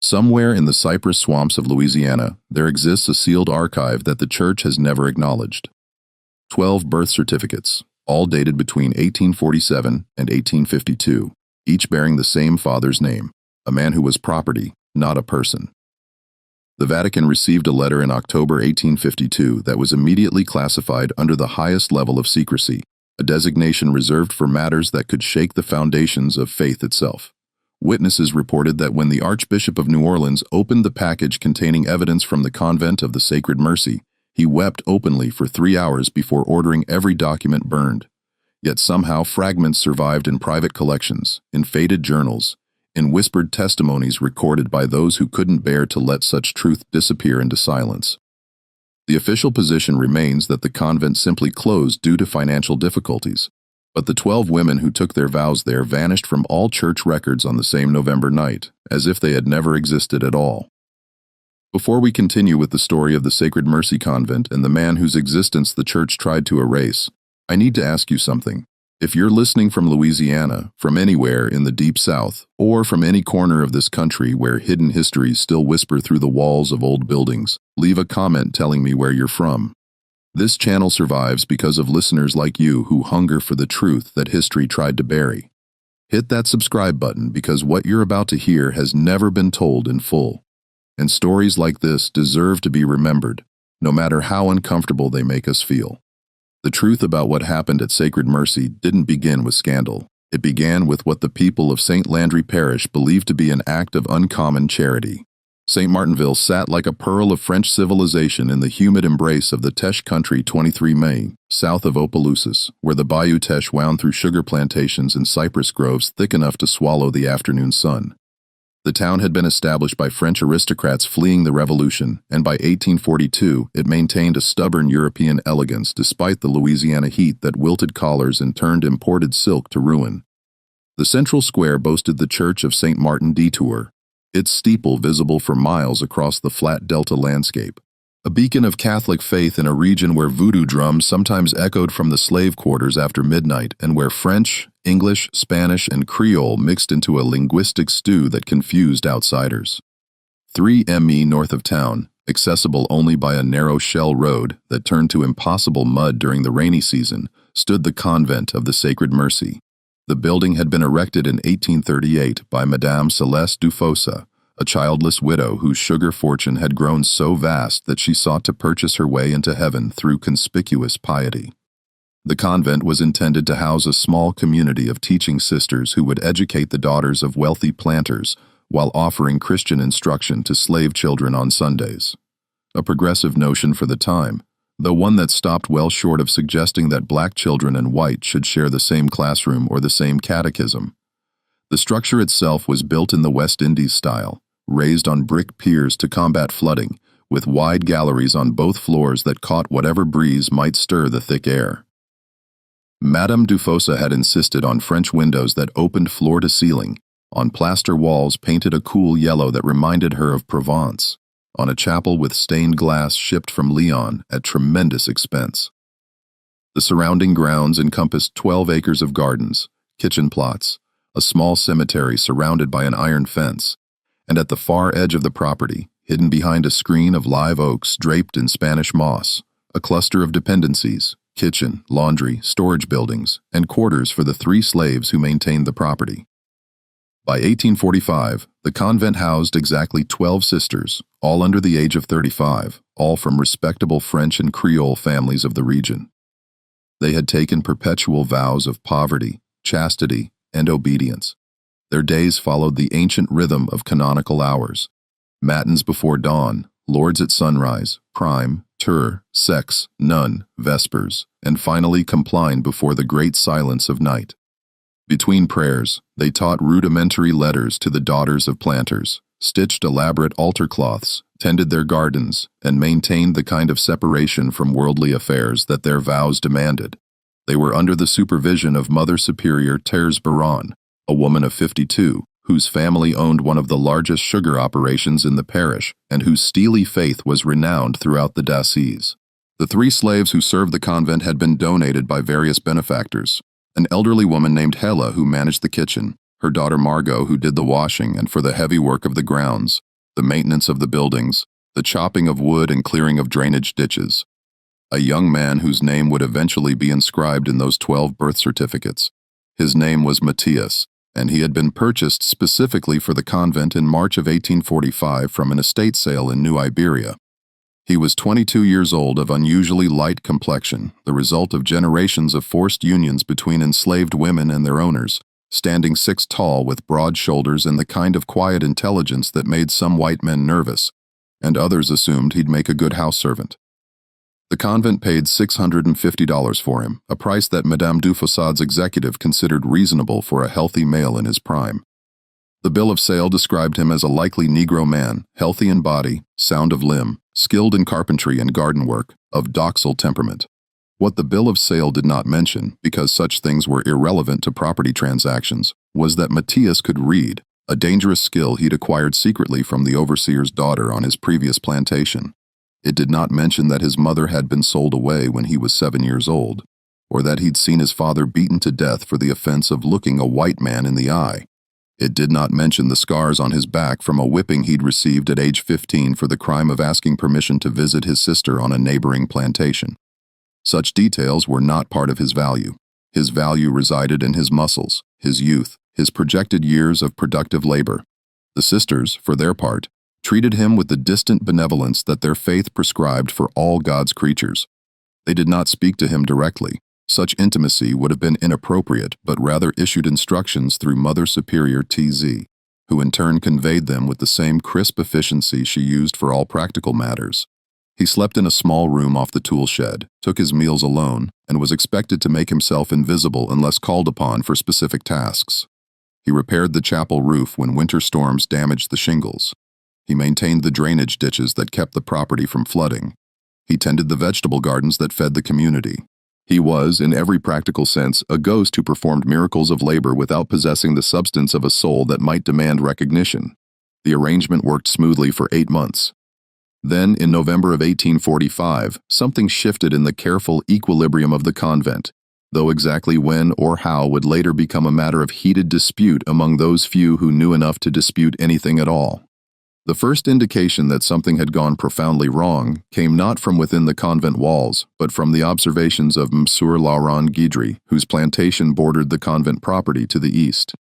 Somewhere in the cypress swamps of Louisiana, there exists a sealed archive that the Church has never acknowledged. 12 birth certificates, all dated between 1847 and 1852, each bearing the same father's name, a man who was property, not a person. The Vatican received a letter in October 1852 that was immediately classified under the highest level of secrecy, a designation reserved for matters that could shake the foundations of faith itself. Witnesses reported that when the Archbishop of New Orleans opened the package containing evidence from the convent of the Sacred Mercy, he wept openly for 3 hours before ordering every document burned. Yet somehow fragments survived in private collections, in faded journals, in whispered testimonies recorded by those who couldn't bear to let such truth disappear into silence. The official position remains that the convent simply closed due to financial difficulties, but the 12 women who took their vows there vanished from all church records on the same November night, as if they had never existed at all. Before we continue with the story of the Sacred Mercy Convent and the man whose existence the Church tried to erase, I need to ask you something. If you're listening from Louisiana, from anywhere in the Deep South, or from any corner of this country where hidden histories still whisper through the walls of old buildings, leave a comment telling me where you're from. This channel survives because of listeners like you who hunger for the truth that history tried to bury. Hit that subscribe button because what you're about to hear has never been told in full. And stories like this deserve to be remembered, no matter how uncomfortable they make us feel. The truth about what happened at Sacred Mercy didn't begin with scandal. It began with what the people of St. Landry Parish believed to be an act of uncommon charity. St. Martinville sat like a pearl of French civilization in the humid embrace of the Teche country 23 May, south of Opelousas, where the Bayou Teche wound through sugar plantations and cypress groves thick enough to swallow the afternoon sun. The town had been established by French aristocrats fleeing the Revolution, and by 1842 it maintained a stubborn European elegance despite the Louisiana heat that wilted collars and turned imported silk to ruin. The central square boasted the Church of St. Martin Detour, its steeple visible for miles across the flat delta landscape. A beacon of Catholic faith in a region where voodoo drums sometimes echoed from the slave quarters after midnight and where French, English, Spanish, and Creole mixed into a linguistic stew that confused outsiders. 3 ME north of town, accessible only by a narrow shell road that turned to impossible mud during the rainy season, stood the convent of the Sacred Mercy. The building had been erected in 1838 by Madame Celeste Dufosa, a childless widow whose sugar fortune had grown so vast that she sought to purchase her way into heaven through conspicuous piety. The convent was intended to house a small community of teaching sisters who would educate the daughters of wealthy planters while offering Christian instruction to slave children on Sundays. A progressive notion for the time, though one that stopped well short of suggesting that black children and white should share the same classroom or the same catechism. The structure itself was built in the West Indies style, raised on brick piers to combat flooding, with wide galleries on both floors that caught whatever breeze might stir the thick air. Madame Dufosa had insisted on French windows that opened floor to ceiling, on plaster walls painted a cool yellow that reminded her of Provence, on a chapel with stained glass shipped from Lyon at tremendous expense. The surrounding grounds encompassed 12 acres of gardens, kitchen plots, a small cemetery surrounded by an iron fence, and at the far edge of the property, hidden behind a screen of live oaks draped in Spanish moss, a cluster of dependencies, kitchen, laundry, storage buildings, and quarters for the 3 slaves who maintained the property. By 1845, the convent housed exactly 12 sisters, all under the age of 35, all from respectable French and Creole families of the region. They had taken perpetual vows of poverty, chastity, and obedience. Their days followed the ancient rhythm of canonical hours: matins before dawn, lords at sunrise, prime, tur, sex, nun, vespers, and finally compline before the great silence of night. Between prayers, they taught rudimentary letters to the daughters of planters, stitched elaborate altar cloths, tended their gardens, and maintained the kind of separation from worldly affairs that their vows demanded. They were under the supervision of Mother Superior Thérèse Baron, a woman of 52, whose family owned one of the largest sugar operations in the parish and whose steely faith was renowned throughout the diocese. The 3 slaves who served the convent had been donated by various benefactors: an elderly woman named Hella who managed the kitchen, her daughter Margot who did the washing and for the heavy work of the grounds, the maintenance of the buildings, the chopping of wood and clearing of drainage ditches. A young man whose name would eventually be inscribed in those 12 birth certificates. His name was Matthias, and he had been purchased specifically for the convent in March of 1845 from an estate sale in New Iberia. He was 22 years old, of unusually light complexion, the result of generations of forced unions between enslaved women and their owners, standing 6 tall with broad shoulders and the kind of quiet intelligence that made some white men nervous, and others assumed he'd make a good house servant. The convent paid $650 for him, a price that Madame Dufossade's executive considered reasonable for a healthy male in his prime. The bill of sale described him as a likely Negro man, healthy in body, sound of limb, skilled in carpentry and garden work, of docile temperament. What the bill of sale did not mention, because such things were irrelevant to property transactions, was that Matthias could read, a dangerous skill he'd acquired secretly from the overseer's daughter on his previous plantation. It did not mention that his mother had been sold away when he was 7 years old, or that he'd seen his father beaten to death for the offense of looking a white man in the eye. It did not mention the scars on his back from a whipping he'd received at age 15 for the crime of asking permission to visit his sister on a neighboring plantation. Such details were not part of his value. His value resided in his muscles, his youth, his projected years of productive labor. The sisters, for their part, treated him with the distant benevolence that their faith prescribed for all God's creatures. They did not speak to him directly. Such intimacy would have been inappropriate, but rather issued instructions through Mother Superior T.Z., who in turn conveyed them with the same crisp efficiency she used for all practical matters. He slept in a small room off the tool shed, took his meals alone, and was expected to make himself invisible unless called upon for specific tasks. He repaired the chapel roof when winter storms damaged the shingles. He maintained the drainage ditches that kept the property from flooding. He tended the vegetable gardens that fed the community. He was, in every practical sense, a ghost who performed miracles of labor without possessing the substance of a soul that might demand recognition. The arrangement worked smoothly for 8 months. Then, in November of 1845, something shifted in the careful equilibrium of the convent, though exactly when or how would later become a matter of heated dispute among those few who knew enough to dispute anything at all. The first indication that something had gone profoundly wrong came not from within the convent walls, but from the observations of Monsieur Laurent Guidry, whose plantation bordered the convent property to the east.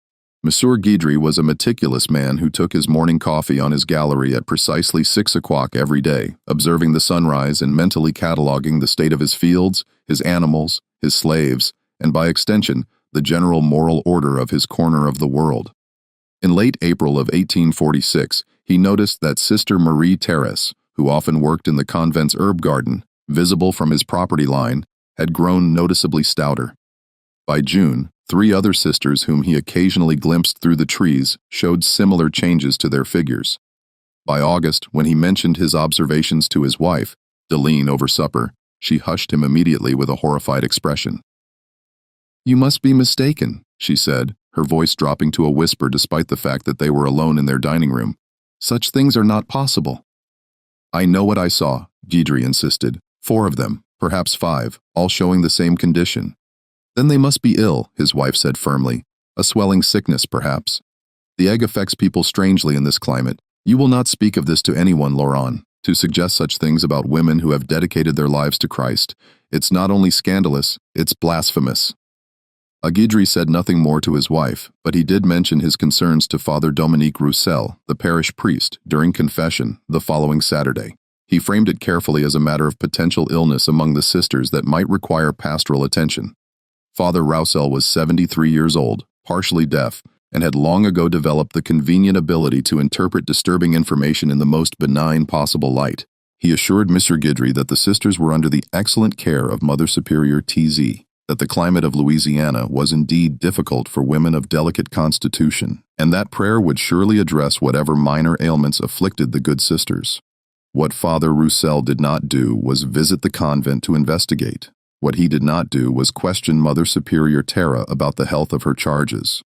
Monsieur Guidry was a meticulous man who took his morning coffee on his gallery at precisely 6 o'clock every day, observing the sunrise and mentally cataloging the state of his fields, his animals, his slaves, and by extension, the general moral order of his corner of the world. In late April of 1846, he noticed that Sister Marie Terrace, who often worked in the convent's herb garden, visible from his property line, had grown noticeably stouter. By June, 3 other sisters whom he occasionally glimpsed through the trees showed similar changes to their figures. By August, when he mentioned his observations to his wife, Deline, over supper, she hushed him immediately with a horrified expression. "You must be mistaken," she said, her voice dropping to a whisper despite the fact that they were alone in their dining room. "Such things are not possible." "I know what I saw," Guidry insisted. 4 of them, perhaps 5, all showing the same condition. "Then they must be ill," his wife said firmly. "A swelling sickness, perhaps. The egg affects people strangely in this climate. You will not speak of this to anyone, Laurent. To suggest such things about women who have dedicated their lives to Christ. It's not only scandalous, it's blasphemous." Guidry said nothing more to his wife, but he did mention his concerns to Father Dominique Roussel, the parish priest, during confession the following Saturday. He framed it carefully as a matter of potential illness among the sisters that might require pastoral attention. Father Roussel was 73 years old, partially deaf, and had long ago developed the convenient ability to interpret disturbing information in the most benign possible light. He assured Monsieur Guidry that the sisters were under the excellent care of Mother Superior T.Z., that the climate of Louisiana was indeed difficult for women of delicate constitution, and that prayer would surely address whatever minor ailments afflicted the good sisters. What Father Roussel did not do was visit the convent to investigate. What he did not do was question Mother Superior Terra about the health of her charges.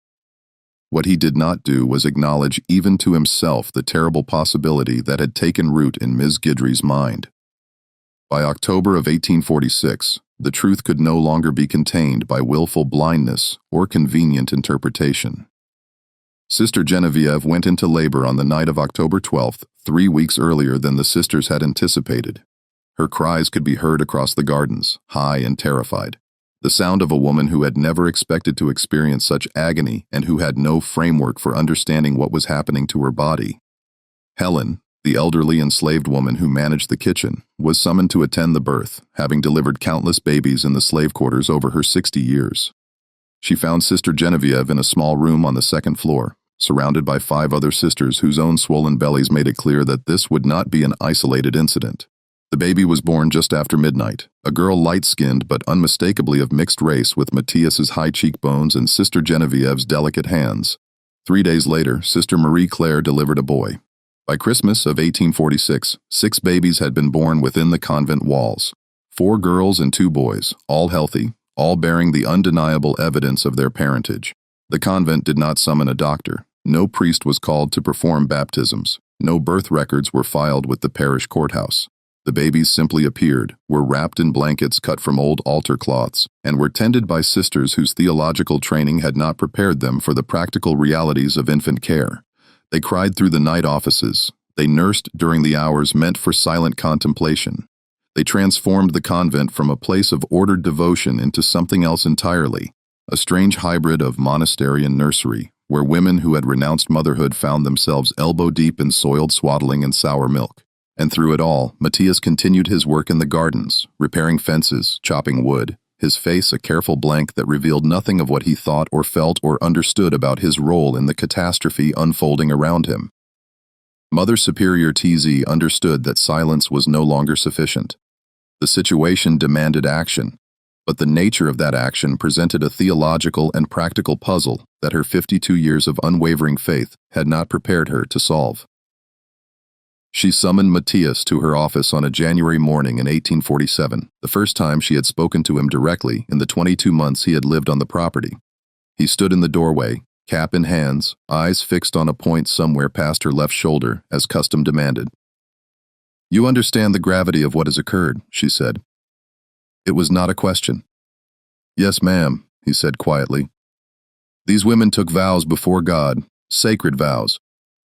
What he did not do was acknowledge even to himself the terrible possibility that had taken root in Ms. Guidry's mind. By October of 1846, the truth could no longer be contained by willful blindness or convenient interpretation. Sister Genevieve went into labor on the night of October 12th, 3 weeks earlier than the sisters had anticipated. Her cries could be heard across the gardens, high and terrified. The sound of a woman who had never expected to experience such agony and who had no framework for understanding what was happening to her body. Helen, the elderly enslaved woman who managed the kitchen, was summoned to attend the birth, having delivered countless babies in the slave quarters over her 60 years. She found Sister Genevieve in a small room on the second floor, surrounded by 5 other sisters whose own swollen bellies made it clear that this would not be an isolated incident. The baby was born just after midnight, a girl light-skinned but unmistakably of mixed race with Matthias's high cheekbones and Sister Genevieve's delicate hands. 3 days later, Sister Marie Claire delivered a boy. By Christmas of 1846, 6 babies had been born within the convent walls. 4 girls and 2 boys, all healthy, all bearing the undeniable evidence of their parentage. The convent did not summon a doctor. No priest was called to perform baptisms. No birth records were filed with the parish courthouse. The babies simply appeared, were wrapped in blankets cut from old altar cloths, and were tended by sisters whose theological training had not prepared them for the practical realities of infant care. They cried through the night offices. They nursed during the hours meant for silent contemplation. They transformed the convent from a place of ordered devotion into something else entirely, a strange hybrid of monastery and nursery, where women who had renounced motherhood found themselves elbow-deep in soiled swaddling and sour milk. And through it all, Matthias continued his work in the gardens, repairing fences, chopping wood, his face a careful blank that revealed nothing of what he thought or felt or understood about his role in the catastrophe unfolding around him. Mother Superior TZ understood that silence was no longer sufficient. The situation demanded action, but the nature of that action presented a theological and practical puzzle that her 52 years of unwavering faith had not prepared her to solve. She summoned Matthias to her office on a January morning in 1847, the first time she had spoken to him directly in the 22 months he had lived on the property. He stood in the doorway, cap in hands, eyes fixed on a point somewhere past her left shoulder, as custom demanded. "You understand the gravity of what has occurred," she said. It was not a question. "Yes, ma'am," he said quietly. "These women took vows before God, sacred vows.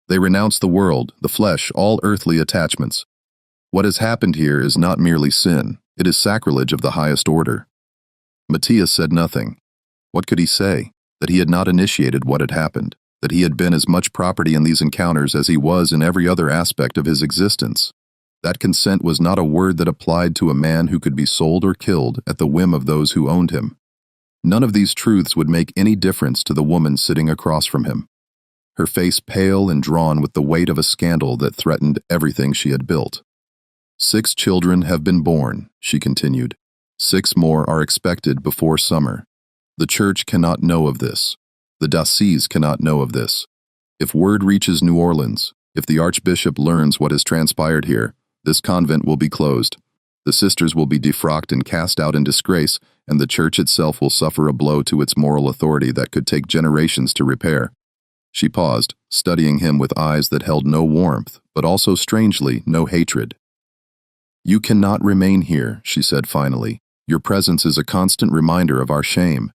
They renounced the world, the flesh, all earthly attachments. What has happened here is not merely sin, it is sacrilege of the highest order." Matthias said nothing. What could he say? That he had not initiated what had happened, that he had been as much property in these encounters as he was in every other aspect of his existence. That consent was not a word that applied to a man who could be sold or killed at the whim of those who owned him. None of these truths would make any difference to the woman sitting across from him, her face pale and drawn with the weight of a scandal that threatened everything she had built. 6 children have been born, she continued. 6 more are expected before summer. The church cannot know of this. The diocese cannot know of this. If word reaches New Orleans, if the archbishop learns what has transpired here, this convent will be closed. The sisters will be defrocked and cast out in disgrace, and the church itself will suffer a blow to its moral authority that could take generations to repair. She paused, studying him with eyes that held no warmth, but also, strangely, no hatred. "You cannot remain here," she said finally. "Your presence is a constant reminder of our shame.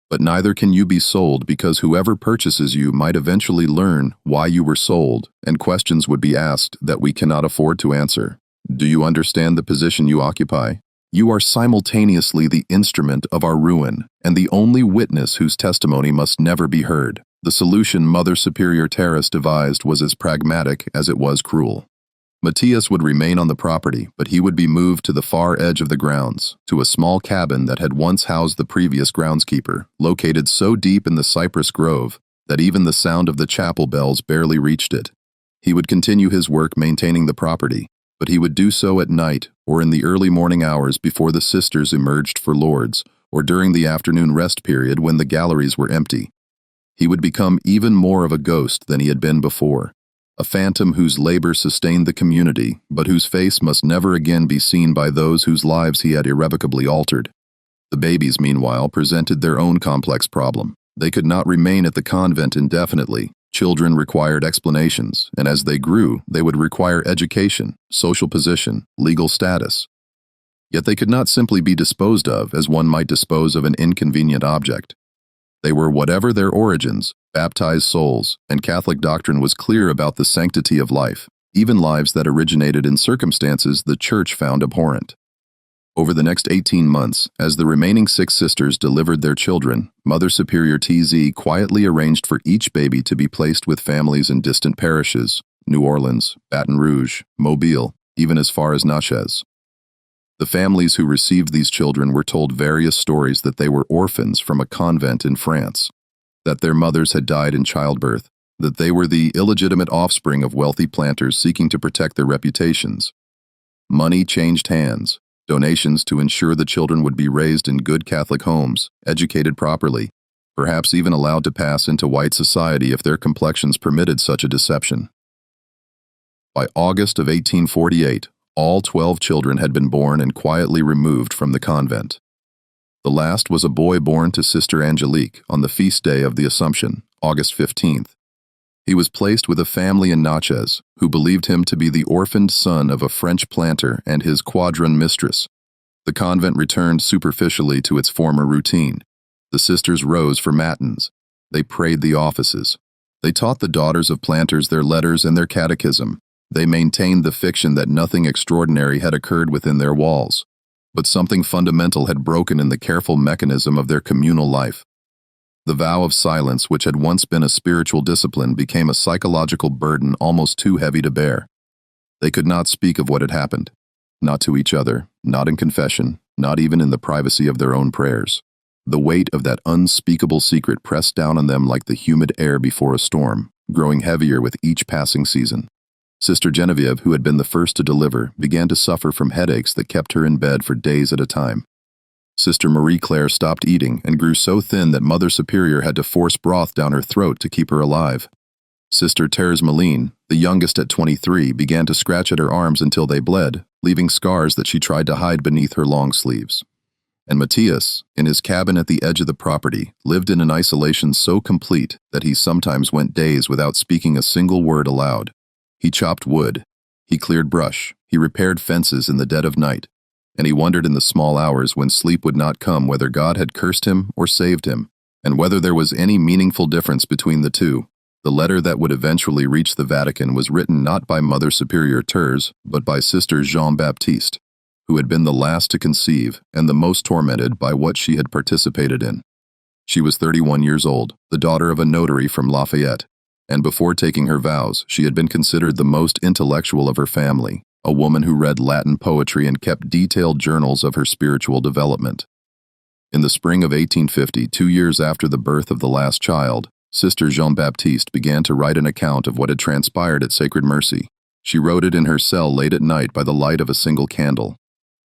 But neither can you be sold, because whoever purchases you might eventually learn why you were sold, and questions would be asked that we cannot afford to answer. Do you understand the position you occupy? You are simultaneously the instrument of our ruin, and the only witness whose testimony must never be heard." The solution Mother Superior Terrace devised was as pragmatic as it was cruel. Matthias would remain on the property, but he would be moved to the far edge of the grounds, to a small cabin that had once housed the previous groundskeeper, located so deep in the cypress grove that even the sound of the chapel bells barely reached it. He would continue his work maintaining the property, but he would do so at night or in the early morning hours before the sisters emerged for Lourdes, or during the afternoon rest period when the galleries were empty. He would become even more of a ghost than he had been before, a phantom whose labor sustained the community, but whose face must never again be seen by those whose lives he had irrevocably altered. The babies, meanwhile, presented their own complex problem. They could not remain at the convent indefinitely. Children required explanations, and as they grew, they would require education, social position, legal status. Yet they could not simply be disposed of as one might dispose of an inconvenient object. They were, whatever their origins, baptized souls, and Catholic doctrine was clear about the sanctity of life, even lives that originated in circumstances the Church found abhorrent. Over the next 18 months, as the remaining 6 sisters delivered their children, Mother Superior TZ quietly arranged for each baby to be placed with families in distant parishes, New Orleans, Baton Rouge, Mobile, even as far as Natchez. The families who received these children were told various stories that they were orphans from a convent in France, that their mothers had died in childbirth, that they were the illegitimate offspring of wealthy planters seeking to protect their reputations. Money changed hands. Donations to ensure the children would be raised in good Catholic homes, educated properly, perhaps even allowed to pass into white society if their complexions permitted such a deception. By August of 1848, all 12 children had been born and quietly removed from the convent. The last was a boy born to Sister Angelique on the feast day of the Assumption, August 15th. He was placed with a family in Natchez, who believed him to be the orphaned son of a French planter and his quadroon mistress. The convent returned superficially to its former routine. The sisters rose for matins. They prayed the offices. They taught the daughters of planters their letters and their catechism. They maintained the fiction that nothing extraordinary had occurred within their walls, but something fundamental had broken in the careful mechanism of their communal life. The vow of silence, which had once been a spiritual discipline, became a psychological burden almost too heavy to bear. They could not speak of what had happened, not to each other, not in confession, not even in the privacy of their own prayers. The weight of that unspeakable secret pressed down on them like the humid air before a storm, growing heavier with each passing season. Sister Genevieve, who had been the first to deliver, began to suffer from headaches that kept her in bed for days at a time. Sister Marie Claire stopped eating and grew so thin that Mother Superior had to force broth down her throat to keep her alive. Sister Thérèse Moline, the youngest at 23, began to scratch at her arms until they bled, leaving scars that she tried to hide beneath her long sleeves. And Matthias, in his cabin at the edge of the property, lived in an isolation so complete that he sometimes went days without speaking a single word aloud. He chopped wood, he cleared brush, he repaired fences in the dead of night, and he wondered in the small hours when sleep would not come whether God had cursed him or saved him, and whether there was any meaningful difference between the two. The letter that would eventually reach the Vatican was written not by Mother Superior Thérèse, but by Sister Jean-Baptiste, who had been the last to conceive and the most tormented by what she had participated in. She was 31 years old, the daughter of a notary from Lafayette, and before taking her vows, she had been considered the most intellectual of her family, a woman who read Latin poetry and kept detailed journals of her spiritual development. In the spring of 1850, 2 years after the birth of the last child, Sister Jean-Baptiste began to write an account of what had transpired at Sacred Mercy. She wrote it in her cell late at night by the light of a single candle.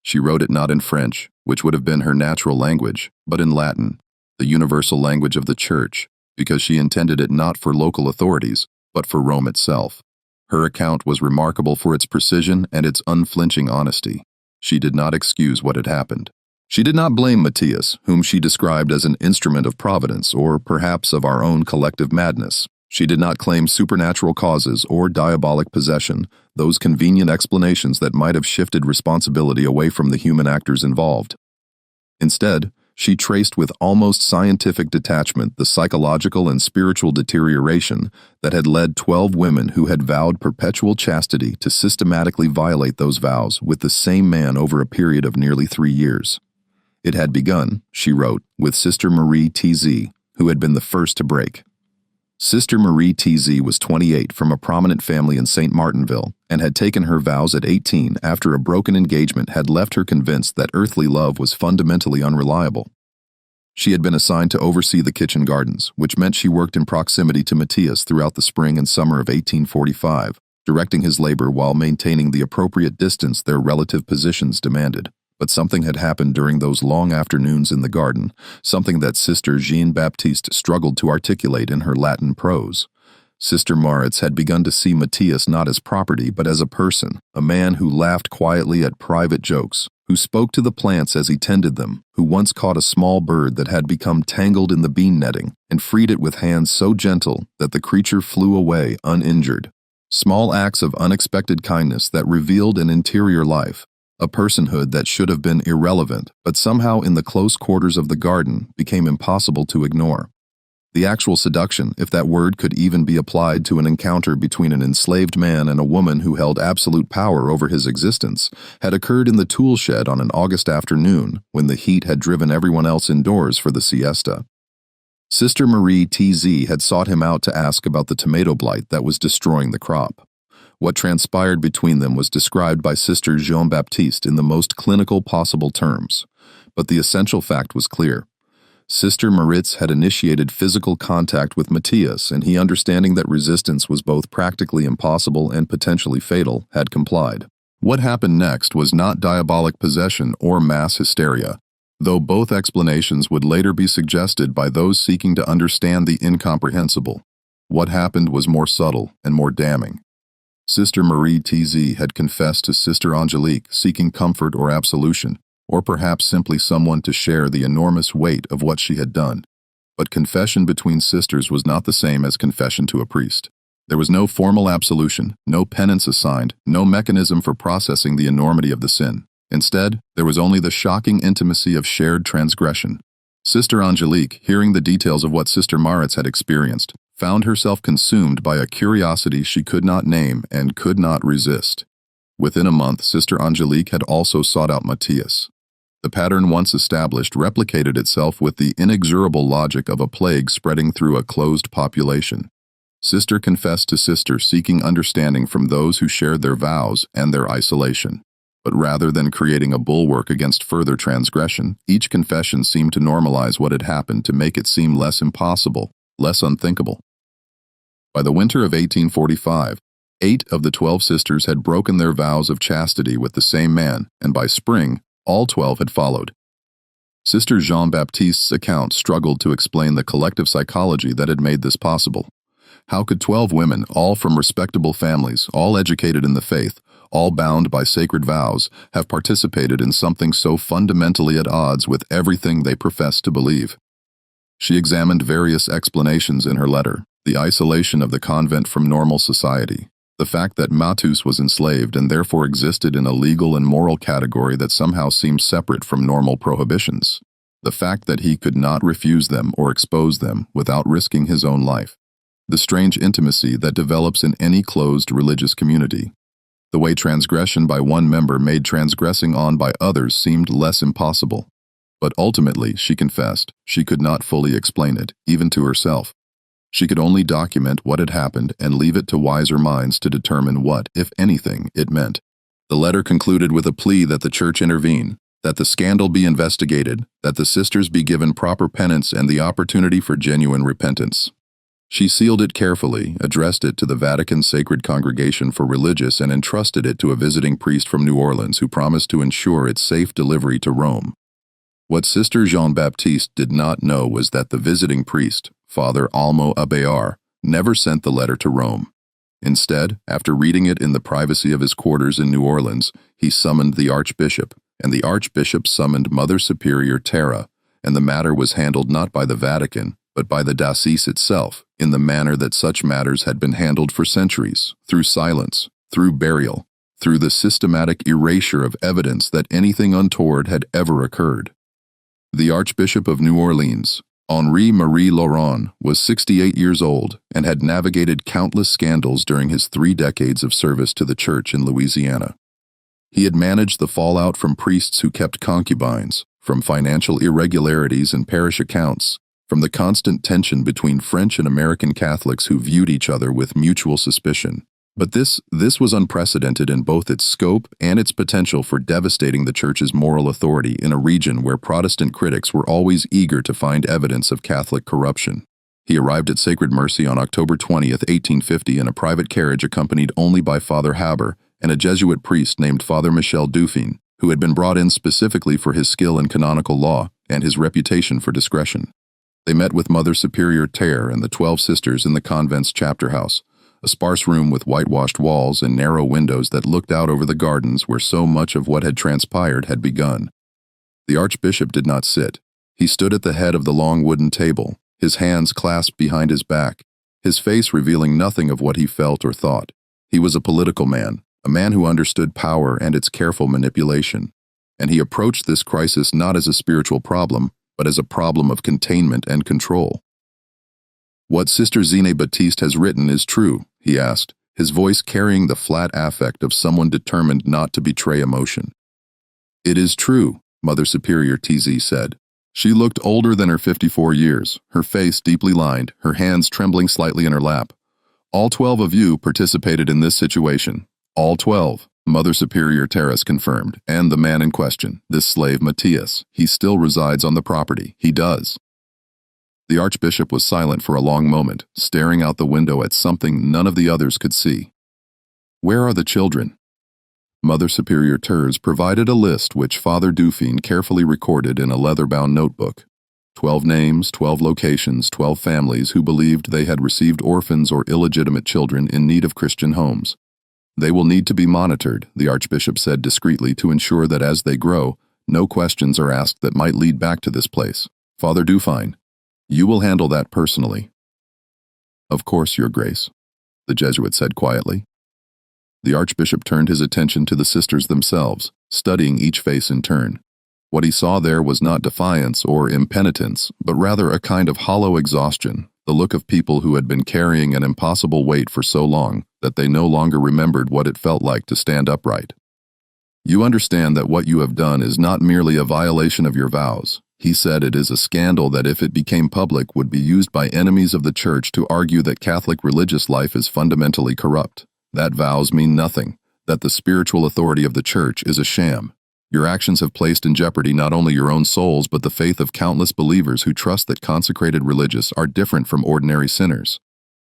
She wrote it not in French, which would have been her natural language, but in Latin, the universal language of the Church, because she intended it not for local authorities, but for Rome itself. Her account was remarkable for its precision and its unflinching honesty. She did not excuse what had happened. She did not blame Matthias, whom she described as an instrument of providence or perhaps of our own collective madness. She did not claim supernatural causes or diabolic possession, those convenient explanations that might have shifted responsibility away from the human actors involved. Instead, she traced with almost scientific detachment the psychological and spiritual deterioration that had led 12 women who had vowed perpetual chastity to systematically violate those vows with the same man over a period of nearly 3 years. It had begun, she wrote, with Sister Marie TZ, who had been the first to break. Sister Marie TZ was 28 from a prominent family in St. Martinville and had taken her vows at 18 after a broken engagement had left her convinced that earthly love was fundamentally unreliable. She had been assigned to oversee the kitchen gardens, which meant she worked in proximity to Matthias throughout the spring and summer of 1845, directing his labor while maintaining the appropriate distance their relative positions demanded. But something had happened during those long afternoons in the garden, something that Sister Jean-Baptiste struggled to articulate in her Latin prose. Sister Maritz had begun to see Matthias not as property but as a person, a man who laughed quietly at private jokes, who spoke to the plants as he tended them, who once caught a small bird that had become tangled in the bean netting and freed it with hands so gentle that the creature flew away uninjured. Small acts of unexpected kindness that revealed an interior life, a personhood that should have been irrelevant, but somehow in the close quarters of the garden became impossible to ignore. The actual seduction, if that word could even be applied to an encounter between an enslaved man and a woman who held absolute power over his existence, had occurred in the tool shed on an August afternoon when the heat had driven everyone else indoors for the siesta. Sister Marie TZ had sought him out to ask about the tomato blight that was destroying the crop. What transpired between them was described by Sister Jean-Baptiste in the most clinical possible terms, but the essential fact was clear. Sister Maritz had initiated physical contact with Matthias, and he, understanding that resistance was both practically impossible and potentially fatal, had complied. What happened next was not diabolic possession or mass hysteria, though both explanations would later be suggested by those seeking to understand the incomprehensible. What happened was more subtle and more damning. Sister Marie TZ had confessed to Sister Angelique, seeking comfort or absolution, or perhaps simply someone to share the enormous weight of what she had done. But confession between sisters was not the same as confession to a priest. There was no formal absolution, no penance assigned, no mechanism for processing the enormity of the sin. Instead, there was only the shocking intimacy of shared transgression. Sister Angelique, hearing the details of what Sister Maritz had experienced, found herself consumed by a curiosity she could not name and could not resist. Within a month, Sister Angelique had also sought out Matthias. The pattern once established replicated itself with the inexorable logic of a plague spreading through a closed population. Sister confessed to sister, seeking understanding from those who shared their vows and their isolation. But rather than creating a bulwark against further transgression, each confession seemed to normalize what had happened, to make it seem less impossible, less unthinkable. By the winter of 1845, 8 of the 12 sisters had broken their vows of chastity with the same man, and by spring, all 12 had followed. Sister Jean-Baptiste's account struggled to explain the collective psychology that had made this possible. How could 12 women, all from respectable families, all educated in the faith, all bound by sacred vows, have participated in something so fundamentally at odds with everything they professed to believe? She examined various explanations in her letter: the isolation of the convent from normal society, the fact that Matthias was enslaved and therefore existed in a legal and moral category that somehow seemed separate from normal prohibitions, the fact that he could not refuse them or expose them without risking his own life, the strange intimacy that develops in any closed religious community. The way transgression by one member made transgressing on by others seemed less impossible. But ultimately, she confessed, she could not fully explain it, even to herself. She could only document what had happened and leave it to wiser minds to determine what, if anything, it meant. The letter concluded with a plea that the Church intervene, that the scandal be investigated, that the sisters be given proper penance and the opportunity for genuine repentance. She sealed it carefully, addressed it to the Vatican Sacred Congregation for Religious, and entrusted it to a visiting priest from New Orleans who promised to ensure its safe delivery to Rome. What Sister Jean-Baptiste did not know was that the visiting priest, Father Almo Abayar, never sent the letter to Rome. Instead, after reading it in the privacy of his quarters in New Orleans, he summoned the Archbishop, and the Archbishop summoned Mother Superior Terra, and the matter was handled not by the Vatican, but by the diocese itself, in the manner that such matters had been handled for centuries, through silence, through burial, through the systematic erasure of evidence that anything untoward had ever occurred. The Archbishop of New Orleans, Henri-Marie Laurent, was 68 years old and had navigated countless scandals during his 3 decades of service to the Church in Louisiana. He had managed the fallout from priests who kept concubines, from financial irregularities in parish accounts, from the constant tension between French and American Catholics who viewed each other with mutual suspicion. But this was unprecedented in both its scope and its potential for devastating the Church's moral authority in a region where Protestant critics were always eager to find evidence of Catholic corruption. He arrived at Sacred Mercy on October 20, 1850 in a private carriage accompanied only by Father Haber and a Jesuit priest named Father Michel Dufin, who had been brought in specifically for his skill in canonical law and his reputation for discretion. They met with Mother Superior Terre and the 12 sisters in the convent's chapter house, a sparse room with whitewashed walls and narrow windows that looked out over the gardens where so much of what had transpired had begun. The Archbishop did not sit. He stood at the head of the long wooden table, his hands clasped behind his back, his face revealing nothing of what he felt or thought. He was a political man, a man who understood power and its careful manipulation, and he approached this crisis not as a spiritual problem, but as a problem of containment and control. "What Sister Zine Baptiste has written is true," he asked, his voice carrying the flat affect of someone determined not to betray emotion. "It is true," Mother Superior TZ said. She looked older than her 54 years, her face deeply lined, her hands trembling slightly in her lap. "All 12 of you participated in this situation. All 12, Mother Superior Terrace confirmed, and the man in question, this slave Matthias, he still resides on the property. He does." The Archbishop was silent for a long moment, staring out the window at something none of the others could see. "Where are the children?" Mother Superior Terz provided a list which Father Dufin carefully recorded in a leather-bound notebook. 12 names, 12 locations, 12 families who believed they had received orphans or illegitimate children in need of Christian homes. "They will need to be monitored," the Archbishop said discreetly, "to ensure that as they grow, no questions are asked that might lead back to this place. Father Dufin, you will handle that personally." "Of course, Your Grace," the Jesuit said quietly. The Archbishop turned his attention to the sisters themselves, studying each face in turn. What he saw there was not defiance or impenitence, but rather a kind of hollow exhaustion, the look of people who had been carrying an impossible weight for so long that they no longer remembered what it felt like to stand upright. "You understand that what you have done is not merely a violation of your vows," he said. "It is a scandal that, if it became public, would be used by enemies of the Church to argue that Catholic religious life is fundamentally corrupt. That vows mean nothing, that the spiritual authority of the Church is a sham. Your actions have placed in jeopardy not only your own souls but the faith of countless believers who trust that consecrated religious are different from ordinary sinners.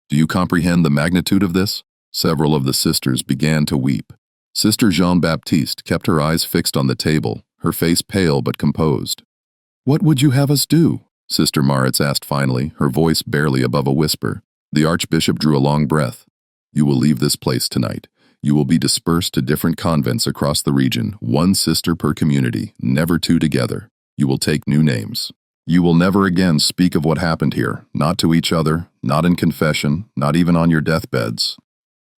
Do you comprehend the magnitude of this?" Several of the sisters began to weep. Sister Jean-Baptiste kept her eyes fixed on the table, her face pale but composed. "What would you have us do?" Sister Maritz asked finally, her voice barely above a whisper. The Archbishop drew a long breath. "You will leave this place tonight. You will be dispersed to different convents across the region, 1 sister per community, never 2 together. You will take new names. You will never again speak of what happened here, not to each other, not in confession, not even on your deathbeds.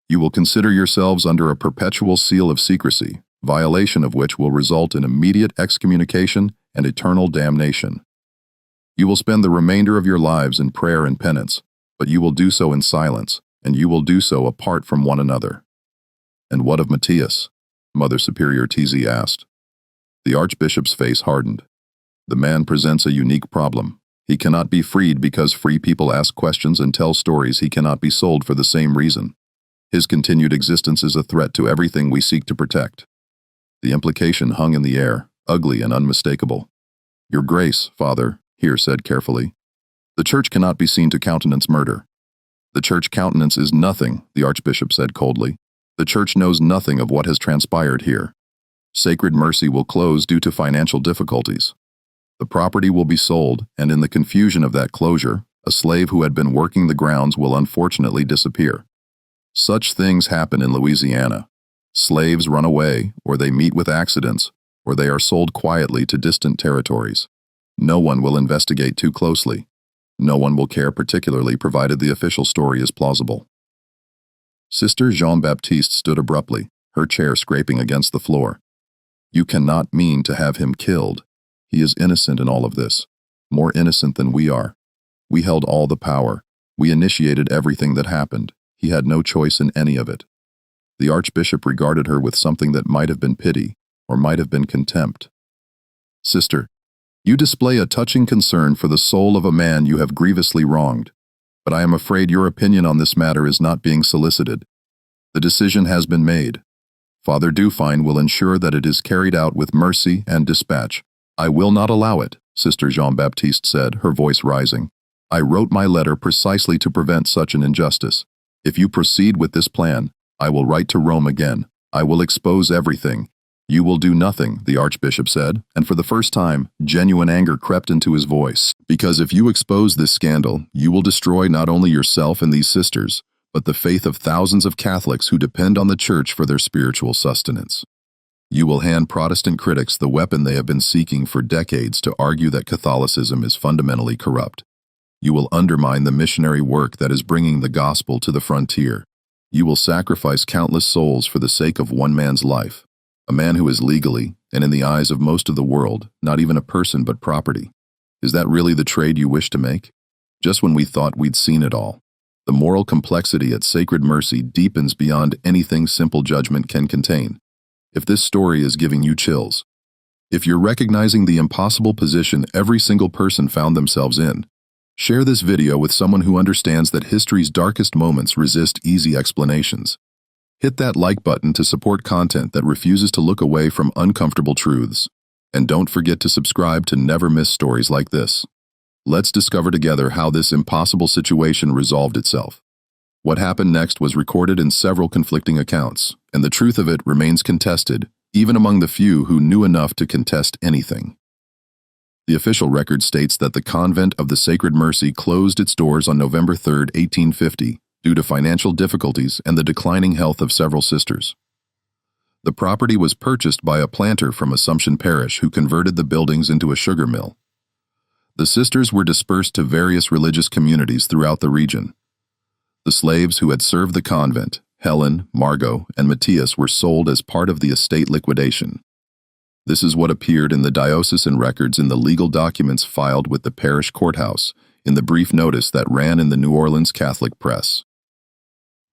You will consider yourselves under a perpetual seal of secrecy, violation of which will result in immediate excommunication and eternal damnation. You will spend the remainder of your lives in prayer and penance, but you will do so in silence, and you will do so apart from one another." "And what of Matthias?" Mother Superior TZ asked. The Archbishop's face hardened. "The man presents a unique problem. He cannot be freed because free people ask questions and tell stories. He cannot be sold for the same reason. His continued existence is a threat to everything we seek to protect." The implication hung in the air, ugly and unmistakable. "Your Grace, Father," Here said carefully, "the Church cannot be seen to countenance murder." "The Church countenance is nothing," the Archbishop said coldly. "The Church knows nothing of what has transpired here. Sacred Mercy will close due to financial difficulties. The property will be sold, and in the confusion of that closure, a slave who had been working the grounds will unfortunately disappear. Such things happen in Louisiana. Slaves run away, or they meet with accidents, or they are sold quietly to distant territories. No one will investigate too closely. No one will care particularly provided the official story is plausible." Sister Jean-Baptiste stood abruptly, her chair scraping against the floor. "You cannot mean to have him killed. He is innocent in all of this, more innocent than we are. We held all the power. We initiated everything that happened. He had no choice in any of it." The Archbishop regarded her with something that might have been pity, or might have been contempt. "Sister, you display a touching concern for the soul of a man you have grievously wronged, but I am afraid your opinion on this matter is not being solicited. The decision has been made. Father Dufin will ensure that it is carried out with mercy and dispatch." "I will not allow it," Sister Jean-Baptiste said, her voice rising. "I wrote my letter precisely to prevent such an injustice. If you proceed with this plan, I will write to Rome again. I will expose everything. "You will do nothing," the Archbishop said, and for the first time, genuine anger crept into his voice. "Because if you expose this scandal, you will destroy not only yourself and these sisters, but the faith of thousands of Catholics who depend on the Church for their spiritual sustenance. You will hand Protestant critics the weapon they have been seeking for decades to argue that Catholicism is fundamentally corrupt. You will undermine the missionary work that is bringing the gospel to the frontier. You will sacrifice countless souls for the sake of one man's life. A man who is legally, and in the eyes of most of the world, not even a person but property. Is that really the trade you wish to make? just when we thought we'd seen it all. The moral complexity at Sacred Mercy deepens beyond anything simple judgment can contain. If this story is giving you chills, if you're recognizing the impossible position every single person found themselves in, share this video with someone who understands that history's darkest moments resist easy explanations. Hit that like button to support content that refuses to look away from uncomfortable truths. And don't forget to subscribe to never miss stories like this. Let's discover together how this impossible situation resolved itself. What happened next was recorded in several conflicting accounts, and the truth of it remains contested, even among the few who knew enough to contest anything. The official record states that the convent of the Sacred Mercy closed its doors on November 3, 1850, due to financial difficulties and the declining health of several sisters. The property was purchased by a planter from Assumption Parish who converted the buildings into a sugar mill. The sisters were dispersed to various religious communities throughout the region. The slaves who had served the convent, Helen, Margot, and Matthias, were sold as part of the estate liquidation. This is what appeared in the diocesan records in the legal documents filed with the parish courthouse, in the brief notice that ran in the New Orleans Catholic press.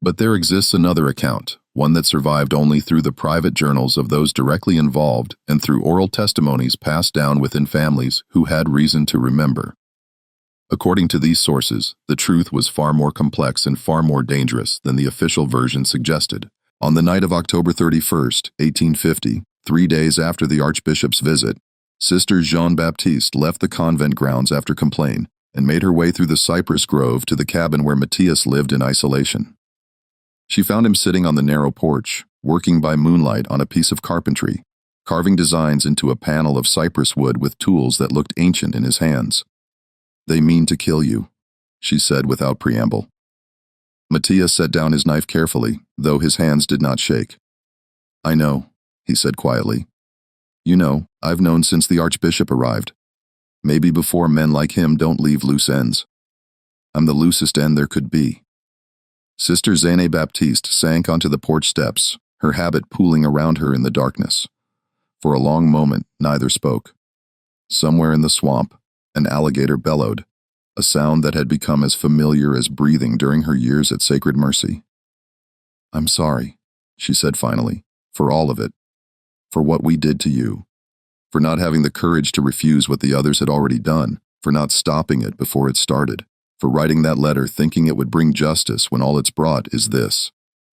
But there exists another account, one that survived only through the private journals of those directly involved and through oral testimonies passed down within families who had reason to remember. According to these sources, the truth was far more complex and far more dangerous than the official version suggested. On the night of October 31st, 1850, 3 days after the Archbishop's visit, Sister Jean-Baptiste left the convent grounds after complaint and made her way through the cypress grove to the cabin where Matthias lived in isolation. She found him sitting on the narrow porch, working by moonlight on a piece of carpentry, carving designs into a panel of cypress wood with tools that looked ancient in his hands. "They mean to kill you," she said without preamble. Matthias set down his knife carefully, though his hands did not shake. "I know," he said quietly. "You know, I've known since the Archbishop arrived. Maybe before men like him don't leave loose ends. I'm the loosest end there could be." Sister Jean-Baptiste sank onto the porch steps, her habit pooling around her in the darkness. For a long moment, neither spoke. Somewhere in the swamp, an alligator bellowed, a sound that had become as familiar as breathing during her years at Sacred Mercy. "I'm sorry," she said finally, "for all of it. For what we did to you. For not having the courage to refuse what the others had already done. For not stopping it before it started. For writing that letter thinking it would bring justice when all it's brought is this.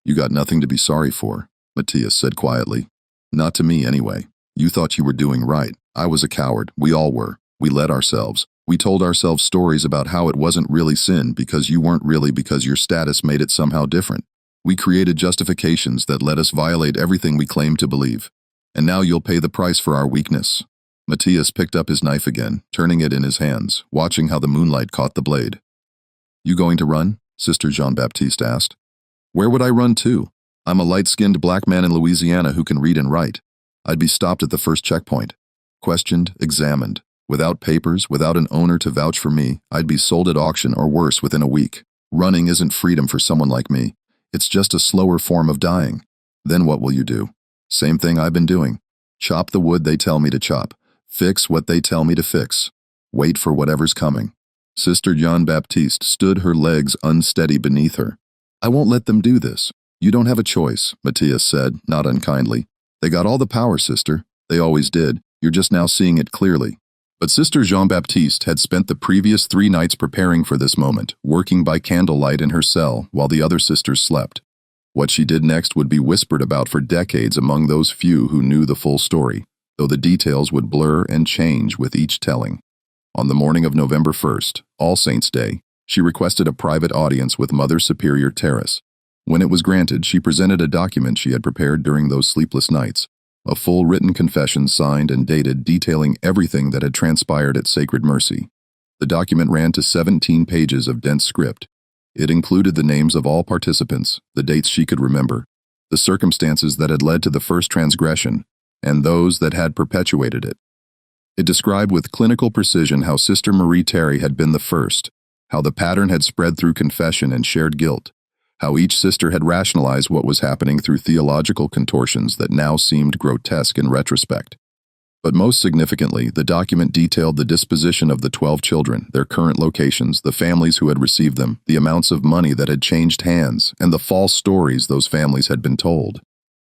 You got nothing to be sorry for," Matthias said quietly. "Not to me, anyway. You thought you were doing right. I was a coward. We all were. We led ourselves. We told ourselves stories about how it wasn't really sin because you weren't really, because your status made it somehow different. We created justifications that let us violate everything we claimed to believe. And now you'll pay the price for our weakness." Matthias picked up his knife again, turning it in his hands, watching how the moonlight caught the blade. "You going to run?" Sister Jean-Baptiste asked. "Where would I run to? I'm a light-skinned black man in Louisiana who can read and write. I'd be stopped at the first checkpoint. Questioned, examined. Without papers, without an owner to vouch for me, I'd be sold at auction or worse within a week. Running isn't freedom for someone like me. It's just a slower form of dying. Then what will you do? Same thing I've been doing. Chop the wood they tell me to chop. Fix what they tell me to fix. Wait for whatever's coming." Sister Jean-Baptiste stood, her legs unsteady beneath her. "I won't let them do this. You don't have a choice," Matthias said, not unkindly. "They got all the power, sister. They always did. You're just now seeing it clearly." But Sister Jean-Baptiste had spent the previous 3 nights preparing for this moment, working by candlelight in her cell while the other sisters slept. What she did next would be whispered about for decades among those few who knew the full story, though the details would blur and change with each telling. On the morning of November 1st, All Saints' Day, she requested a private audience with Mother Superior Terrace. When it was granted, she presented a document she had prepared during those sleepless nights, a full written confession signed and dated detailing everything that had transpired at Sacred Mercy. The document ran to 17 pages of dense script. It included the names of all participants, the dates she could remember, the circumstances that had led to the first transgression, and those that had perpetuated it. It described with clinical precision how Sister Marie Terry had been the first, how the pattern had spread through confession and shared guilt, how each sister had rationalized what was happening through theological contortions that now seemed grotesque in retrospect. But most significantly, the document detailed the disposition of the 12 children, their current locations, the families who had received them, the amounts of money that had changed hands, and the false stories those families had been told.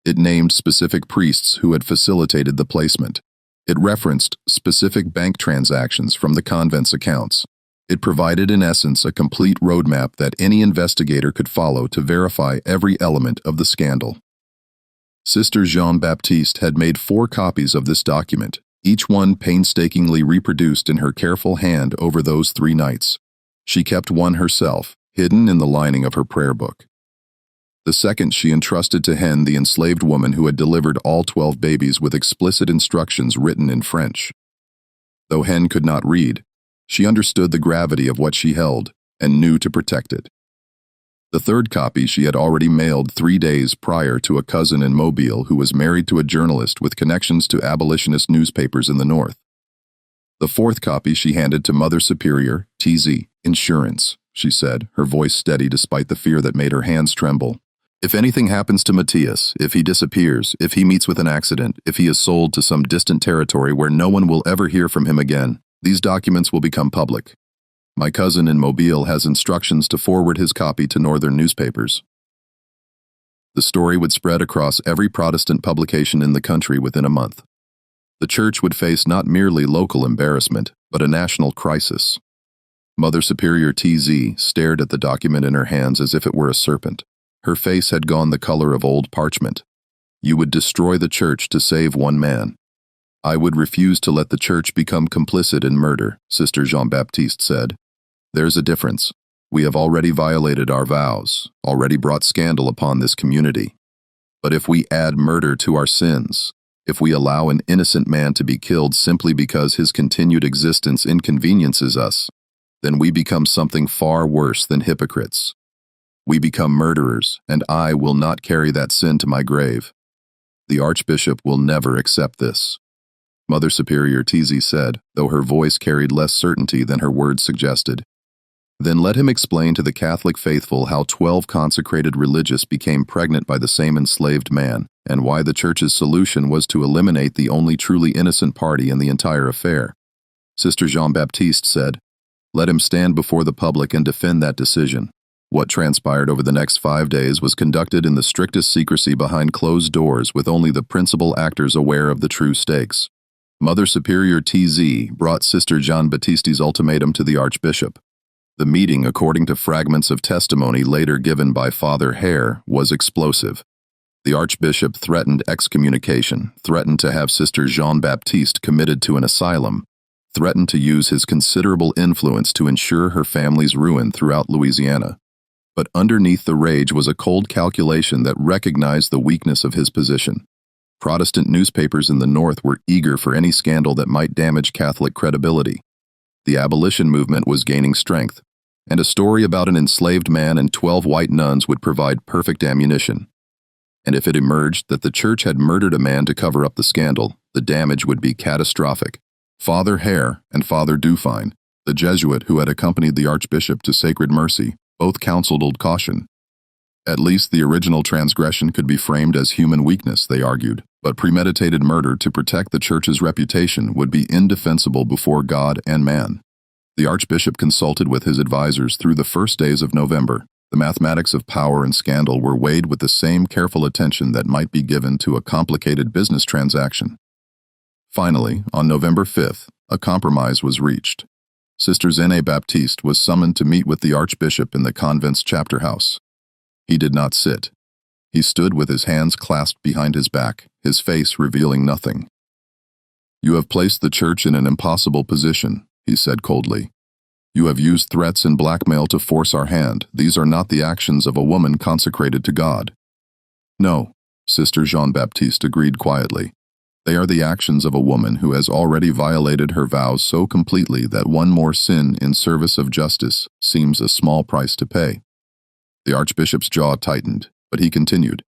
It named specific priests who had facilitated the placement. It referenced specific bank transactions from the convent's accounts. It provided, in essence, a complete roadmap that any investigator could follow to verify every element of the scandal. Sister Jean-Baptiste had made 4 copies of this document, each one painstakingly reproduced in her careful hand over those 3 nights. She kept one herself, hidden in the lining of her prayer book. The second she entrusted to Hen, the enslaved woman who had delivered all 12 babies with explicit instructions written in French. Though Hen could not read, she understood the gravity of what she held and knew to protect it. The third copy she had already mailed 3 days prior to a cousin in Mobile who was married to a journalist with connections to abolitionist newspapers in the North. The fourth copy she handed to Mother Superior, TZ, Insurance, she said, her voice steady despite the fear that made her hands tremble. If anything happens to Matthias, if he disappears, if he meets with an accident, if he is sold to some distant territory where no one will ever hear from him again, these documents will become public. My cousin in Mobile has instructions to forward his copy to northern newspapers. The story would spread across every Protestant publication in the country within a month. The church would face not merely local embarrassment, but a national crisis. Mother Superior TZ stared at the document in her hands as if it were a serpent. Her face had gone the color of old parchment. You would destroy the church to save one man. I would refuse to let the church become complicit in murder, Sister Jean-Baptiste said. There's a difference. We have already violated our vows, already brought scandal upon this community. But if we add murder to our sins, if we allow an innocent man to be killed simply because his continued existence inconveniences us, then we become something far worse than hypocrites. We become murderers, and I will not carry that sin to my grave. The Archbishop will never accept this. Mother Superior TZ said, though her voice carried less certainty than her words suggested. Then let him explain to the Catholic faithful how 12 consecrated religious became pregnant by the same enslaved man, and why the Church's solution was to eliminate the only truly innocent party in the entire affair. Sister Jean-Baptiste said, let him stand before the public and defend that decision. What transpired over the next 5 days was conducted in the strictest secrecy behind closed doors with only the principal actors aware of the true stakes. Mother Superior TZ brought Sister Jean-Baptiste's ultimatum to the Archbishop. The meeting, according to fragments of testimony later given by Father Hare, was explosive. The Archbishop threatened excommunication, threatened to have Sister Jean-Baptiste committed to an asylum, threatened to use his considerable influence to ensure her family's ruin throughout Louisiana. But underneath the rage was a cold calculation that recognized the weakness of his position. Protestant newspapers in the North were eager for any scandal that might damage Catholic credibility. The abolition movement was gaining strength, and a story about an enslaved man and 12 white nuns would provide perfect ammunition. And if it emerged that the church had murdered a man to cover up the scandal, the damage would be catastrophic. Father Hare and Father Dufine, the Jesuit who had accompanied the Archbishop to Sacred Mercy, both counseled caution. At least the original transgression could be framed as human weakness, they argued, but premeditated murder to protect the Church's reputation would be indefensible before God and man. The Archbishop consulted with his advisors through the first days of November. The mathematics of power and scandal were weighed with the same careful attention that might be given to a complicated business transaction. Finally, on November 5th, a compromise was reached. Sister Zéné Baptiste was summoned to meet with the Archbishop in the convent's chapter house. He did not sit. He stood with his hands clasped behind his back, his face revealing nothing. You have placed the Church in an impossible position, he said coldly. You have used threats and blackmail to force our hand. These are not the actions of a woman consecrated to God. No, Sister Jean-Baptiste agreed quietly. They are the actions of a woman who has already violated her vows so completely that one more sin in service of justice seems a small price to pay. The Archbishop's jaw tightened, but he continued.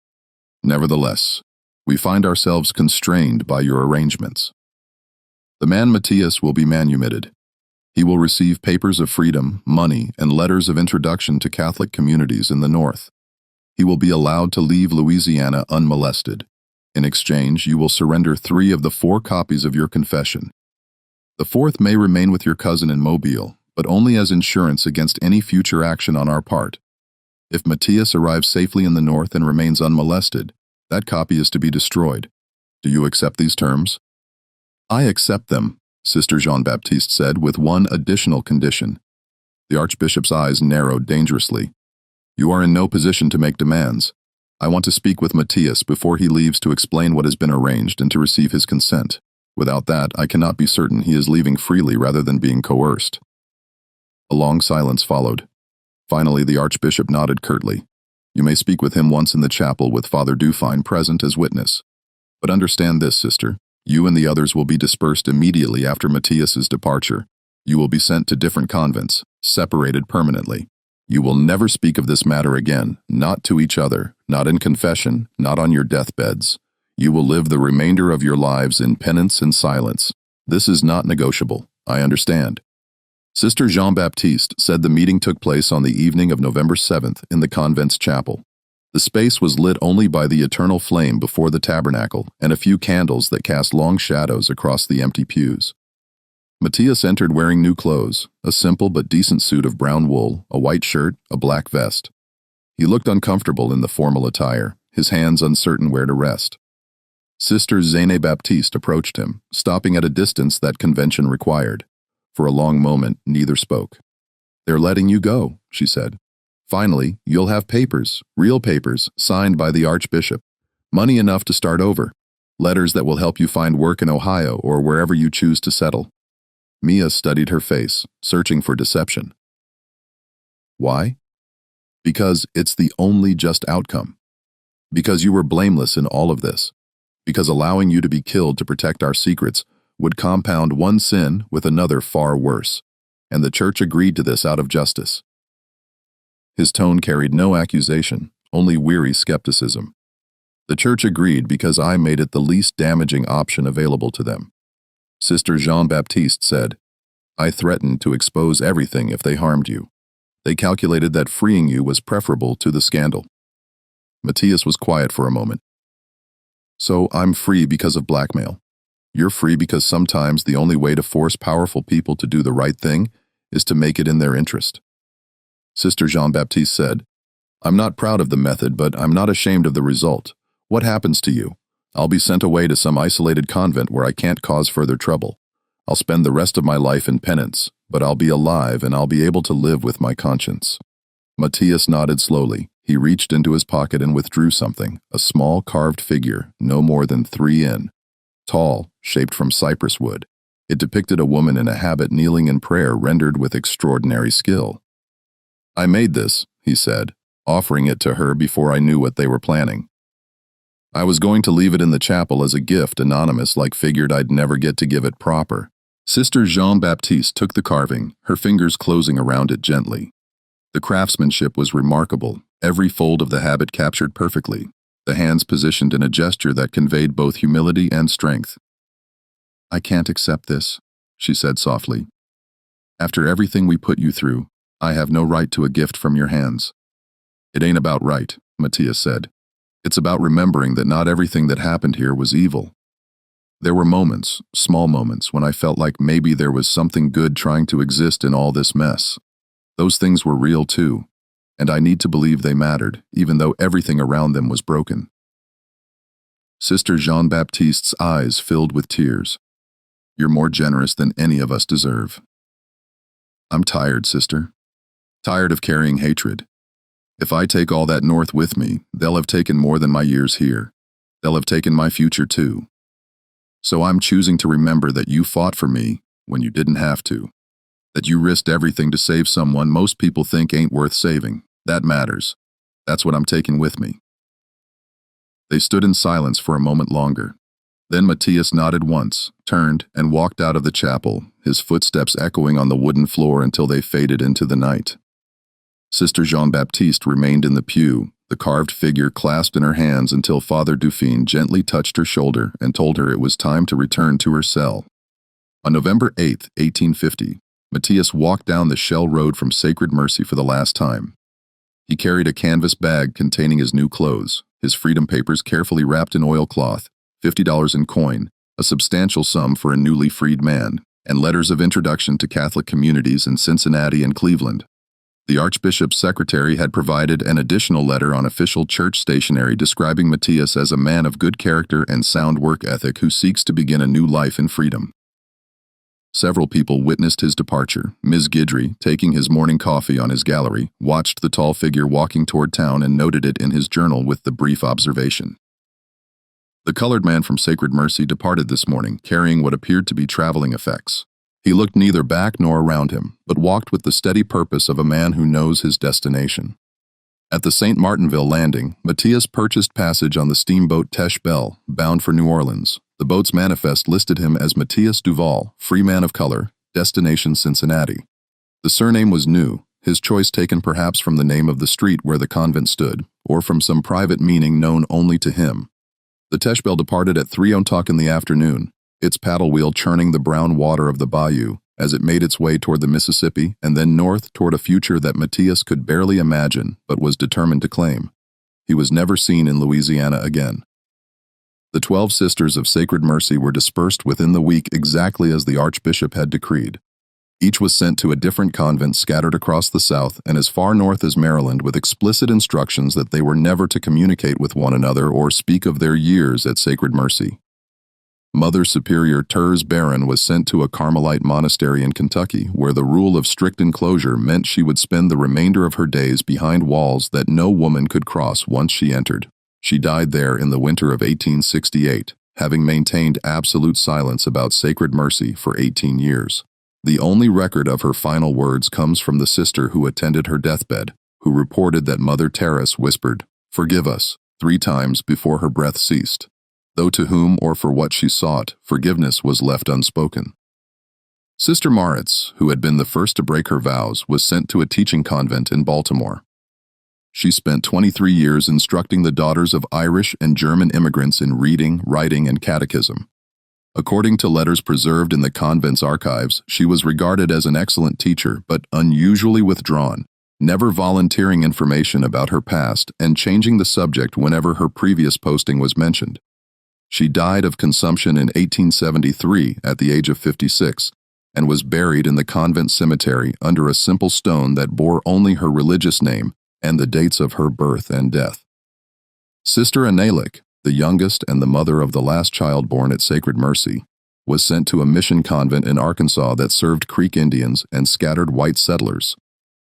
Nevertheless, we find ourselves constrained by your arrangements. The man Matthias will be manumitted. He will receive papers of freedom, money, and letters of introduction to Catholic communities in the North. He will be allowed to leave Louisiana unmolested. In exchange, you will surrender 3 of the 4 copies of your confession. The 4th may remain with your cousin in Mobile, but only as insurance against any future action on our part. If Matthias arrives safely in the north and remains unmolested, that copy is to be destroyed. Do you accept these terms? I accept them, Sister Jean-Baptiste said, with one additional condition. The Archbishop's eyes narrowed dangerously. You are in no position to make demands. I want to speak with Matthias before he leaves to explain what has been arranged and to receive his consent. Without that, I cannot be certain he is leaving freely rather than being coerced. A long silence followed. Finally, the Archbishop nodded curtly. You may speak with him once in the chapel with Father Dufine present as witness. But understand this, sister. You and the others will be dispersed immediately after Matthias's departure. You will be sent to different convents, separated permanently. You will never speak of this matter again, not to each other, not in confession, not on your deathbeds. You will live the remainder of your lives in penance and silence. This is not negotiable, I understand. Sister Jean-Baptiste said the meeting took place on the evening of November 7th in the convent's chapel. The space was lit only by the eternal flame before the tabernacle and a few candles that cast long shadows across the empty pews. Matthias entered wearing new clothes, a simple but decent suit of brown wool, a white shirt, a black vest. He looked uncomfortable in the formal attire, his hands uncertain where to rest. Sister Jean-Baptiste approached him, stopping at a distance that convention required. For a long moment, neither spoke. They're letting you go, she said. Finally, you'll have papers, real papers, signed by the Archbishop. Money enough to start over. Letters that will help you find work in Ohio or wherever you choose to settle. Mia studied her face, searching for deception. Why? Because it's the only just outcome. Because you were blameless in all of this. Because allowing you to be killed to protect our secrets would compound one sin with another far worse, and the Church agreed to this out of justice. His tone carried no accusation, only weary skepticism. The Church agreed because I made it the least damaging option available to them. Sister Jean-Baptiste said, I threatened to expose everything if they harmed you. They calculated that freeing you was preferable to the scandal. Matthias was quiet for a moment. So I'm free because of blackmail. You're free because sometimes the only way to force powerful people to do the right thing is to make it in their interest. Sister Jean-Baptiste said, I'm not proud of the method, but I'm not ashamed of the result. What happens to you? I'll be sent away to some isolated convent where I can't cause further trouble. I'll spend the rest of my life in penance, but I'll be alive and I'll be able to live with my conscience. Matthias nodded slowly. He reached into his pocket and withdrew something, a small carved figure, no more than 3 in. Tall, shaped from cypress wood. It depicted a woman in a habit kneeling in prayer rendered with extraordinary skill. I made this, he said, offering it to her before I knew what they were planning. I was going to leave it in the chapel as a gift, anonymous, like figured I'd never get to give it proper. Sister Jean-Baptiste took the carving, her fingers closing around it gently. The craftsmanship was remarkable, every fold of the habit captured perfectly, the hands positioned in a gesture that conveyed both humility and strength. I can't accept this, she said softly. After everything we put you through, I have no right to a gift from your hands. It ain't about right, Matthias said. It's about remembering that not everything that happened here was evil. There were moments, small moments, when I felt like maybe there was something good trying to exist in all this mess. Those things were real too, and I need to believe they mattered, even though everything around them was broken. Sister Jean-Baptiste's eyes filled with tears. You're more generous than any of us deserve. I'm tired, sister. Tired of carrying hatred. If I take all that north with me, they'll have taken more than my years here. They'll have taken my future too. So I'm choosing to remember that you fought for me when you didn't have to. That you risked everything to save someone most people think ain't worth saving. That matters. That's what I'm taking with me. They stood in silence for a moment longer. Then Matthias nodded once, turned, and walked out of the chapel, his footsteps echoing on the wooden floor until they faded into the night. Sister Jean-Baptiste remained in the pew, the carved figure clasped in her hands until Father Dufine gently touched her shoulder and told her it was time to return to her cell. On November 8, 1850, Matthias walked down the shell road from Sacred Mercy for the last time. He carried a canvas bag containing his new clothes, his freedom papers carefully wrapped in oilcloth, $50 in coin, a substantial sum for a newly freed man, and letters of introduction to Catholic communities in Cincinnati and Cleveland. The Archbishop's secretary had provided an additional letter on official church stationery describing Matthias as a man of good character and sound work ethic who seeks to begin a new life in freedom. Several people witnessed his departure. Ms. Guidry, taking his morning coffee on his gallery, watched the tall figure walking toward town and noted it in his journal with the brief observation: "The colored man from Sacred Mercy departed this morning, carrying what appeared to be traveling effects. He looked neither back nor around him, but walked with the steady purpose of a man who knows his destination." At the St. Martinville landing, Matthias purchased passage on the steamboat Teche Belle, bound for New Orleans. The boat's manifest listed him as Matthias Duval, free man of color, destination Cincinnati. The surname was new, his choice taken perhaps from the name of the street where the convent stood, or from some private meaning known only to him. The Teche Belle departed at 3:00 in the afternoon, its paddle wheel churning the brown water of the bayou as it made its way toward the Mississippi and then north toward a future that Matthias could barely imagine but was determined to claim. He was never seen in Louisiana again. The 12 Sisters of Sacred Mercy were dispersed within the week exactly as the Archbishop had decreed. Each was sent to a different convent scattered across the South and as far north as Maryland with explicit instructions that they were never to communicate with one another or speak of their years at Sacred Mercy. Mother Superior Turs Barron was sent to a Carmelite monastery in Kentucky, where the rule of strict enclosure meant she would spend the remainder of her days behind walls that no woman could cross once she entered. She died there in the winter of 1868, having maintained absolute silence about Sacred Mercy for 18 years. The only record of her final words comes from the sister who attended her deathbed, who reported that Mother Terrace whispered, "Forgive us," 3 times before her breath ceased. Though to whom or for what she sought, forgiveness was left unspoken. Sister Maritz, who had been the first to break her vows, was sent to a teaching convent in Baltimore. She spent 23 years instructing the daughters of Irish and German immigrants in reading, writing, and catechism. According to letters preserved in the convent's archives, she was regarded as an excellent teacher, but unusually withdrawn, never volunteering information about her past and changing the subject whenever her previous posting was mentioned. She died of consumption in 1873 at the age of 56 and was buried in the convent cemetery under a simple stone that bore only her religious name and the dates of her birth and death. Sister Analik, the youngest and the mother of the last child born at Sacred Mercy, was sent to a mission convent in Arkansas that served Creek Indians and scattered white settlers.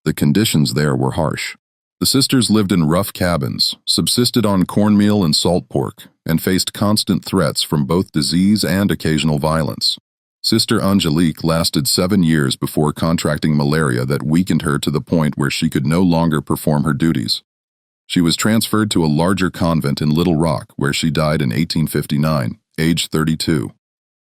The conditions there were harsh. The sisters lived in rough cabins, subsisted on cornmeal and salt pork, and faced constant threats from both disease and occasional violence. Sister Angelique lasted 7 years before contracting malaria that weakened her to the point where she could no longer perform her duties. She was transferred to a larger convent in Little Rock, where she died in 1859, age 32.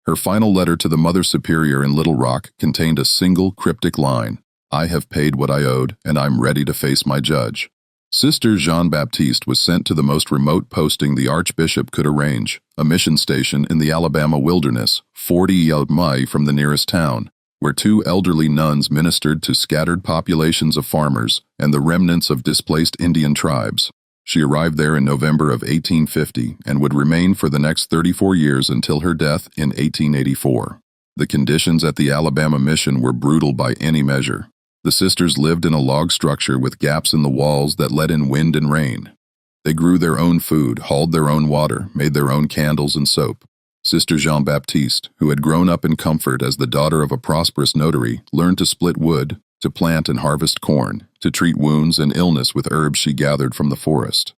Her final letter to the Mother Superior in Little Rock contained a single cryptic line: "I have paid what I owed, and I'm ready to face my judge." Sister Jean-Baptiste was sent to the most remote posting the Archbishop could arrange, a mission station in the Alabama wilderness, 40 miles from the nearest town, where 2 elderly nuns ministered to scattered populations of farmers and the remnants of displaced Indian tribes. She arrived there in November of 1850 and would remain for the next 34 years until her death in 1884. The conditions at the Alabama mission were brutal by any measure. The sisters lived in a log structure with gaps in the walls that let in wind and rain. They grew their own food, hauled their own water, made their own candles and soap. Sister Jean-Baptiste, who had grown up in comfort as the daughter of a prosperous notary, learned to split wood, to plant and harvest corn, to treat wounds and illness with herbs she gathered from the forest.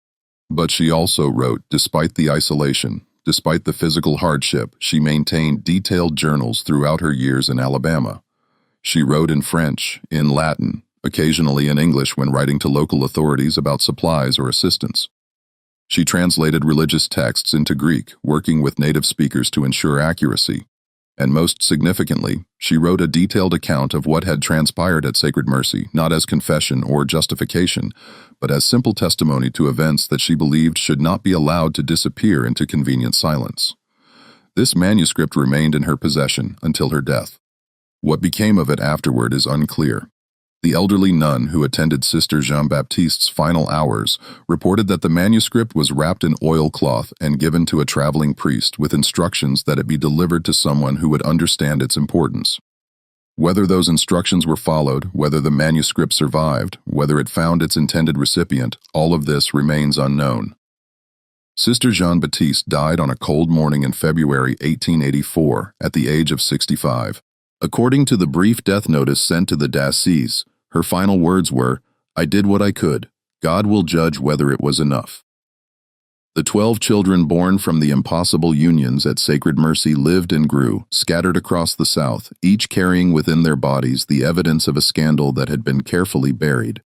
But she also wrote, despite the isolation, despite the physical hardship, she maintained detailed journals throughout her years in Alabama. She wrote in French, in Latin, occasionally in English when writing to local authorities about supplies or assistance. She translated religious texts into Greek, working with native speakers to ensure accuracy. And most significantly, she wrote a detailed account of what had transpired at Sacred Mercy, not as confession or justification, but as simple testimony to events that she believed should not be allowed to disappear into convenient silence. This manuscript remained in her possession until her death. What became of it afterward is unclear. The elderly nun who attended Sister Jean-Baptiste's final hours reported that the manuscript was wrapped in oilcloth and given to a traveling priest with instructions that it be delivered to someone who would understand its importance. Whether those instructions were followed, whether the manuscript survived, whether it found its intended recipient, all of this remains unknown. Sister Jean-Baptiste died on a cold morning in February 1884 at the age of 65. According to the brief death notice sent to the diocese, her final words were, "I did what I could. God will judge whether it was enough." The 12 children born from the impossible unions at Sacred Mercy lived and grew, scattered across the South, each carrying within their bodies the evidence of a scandal that had been carefully buried.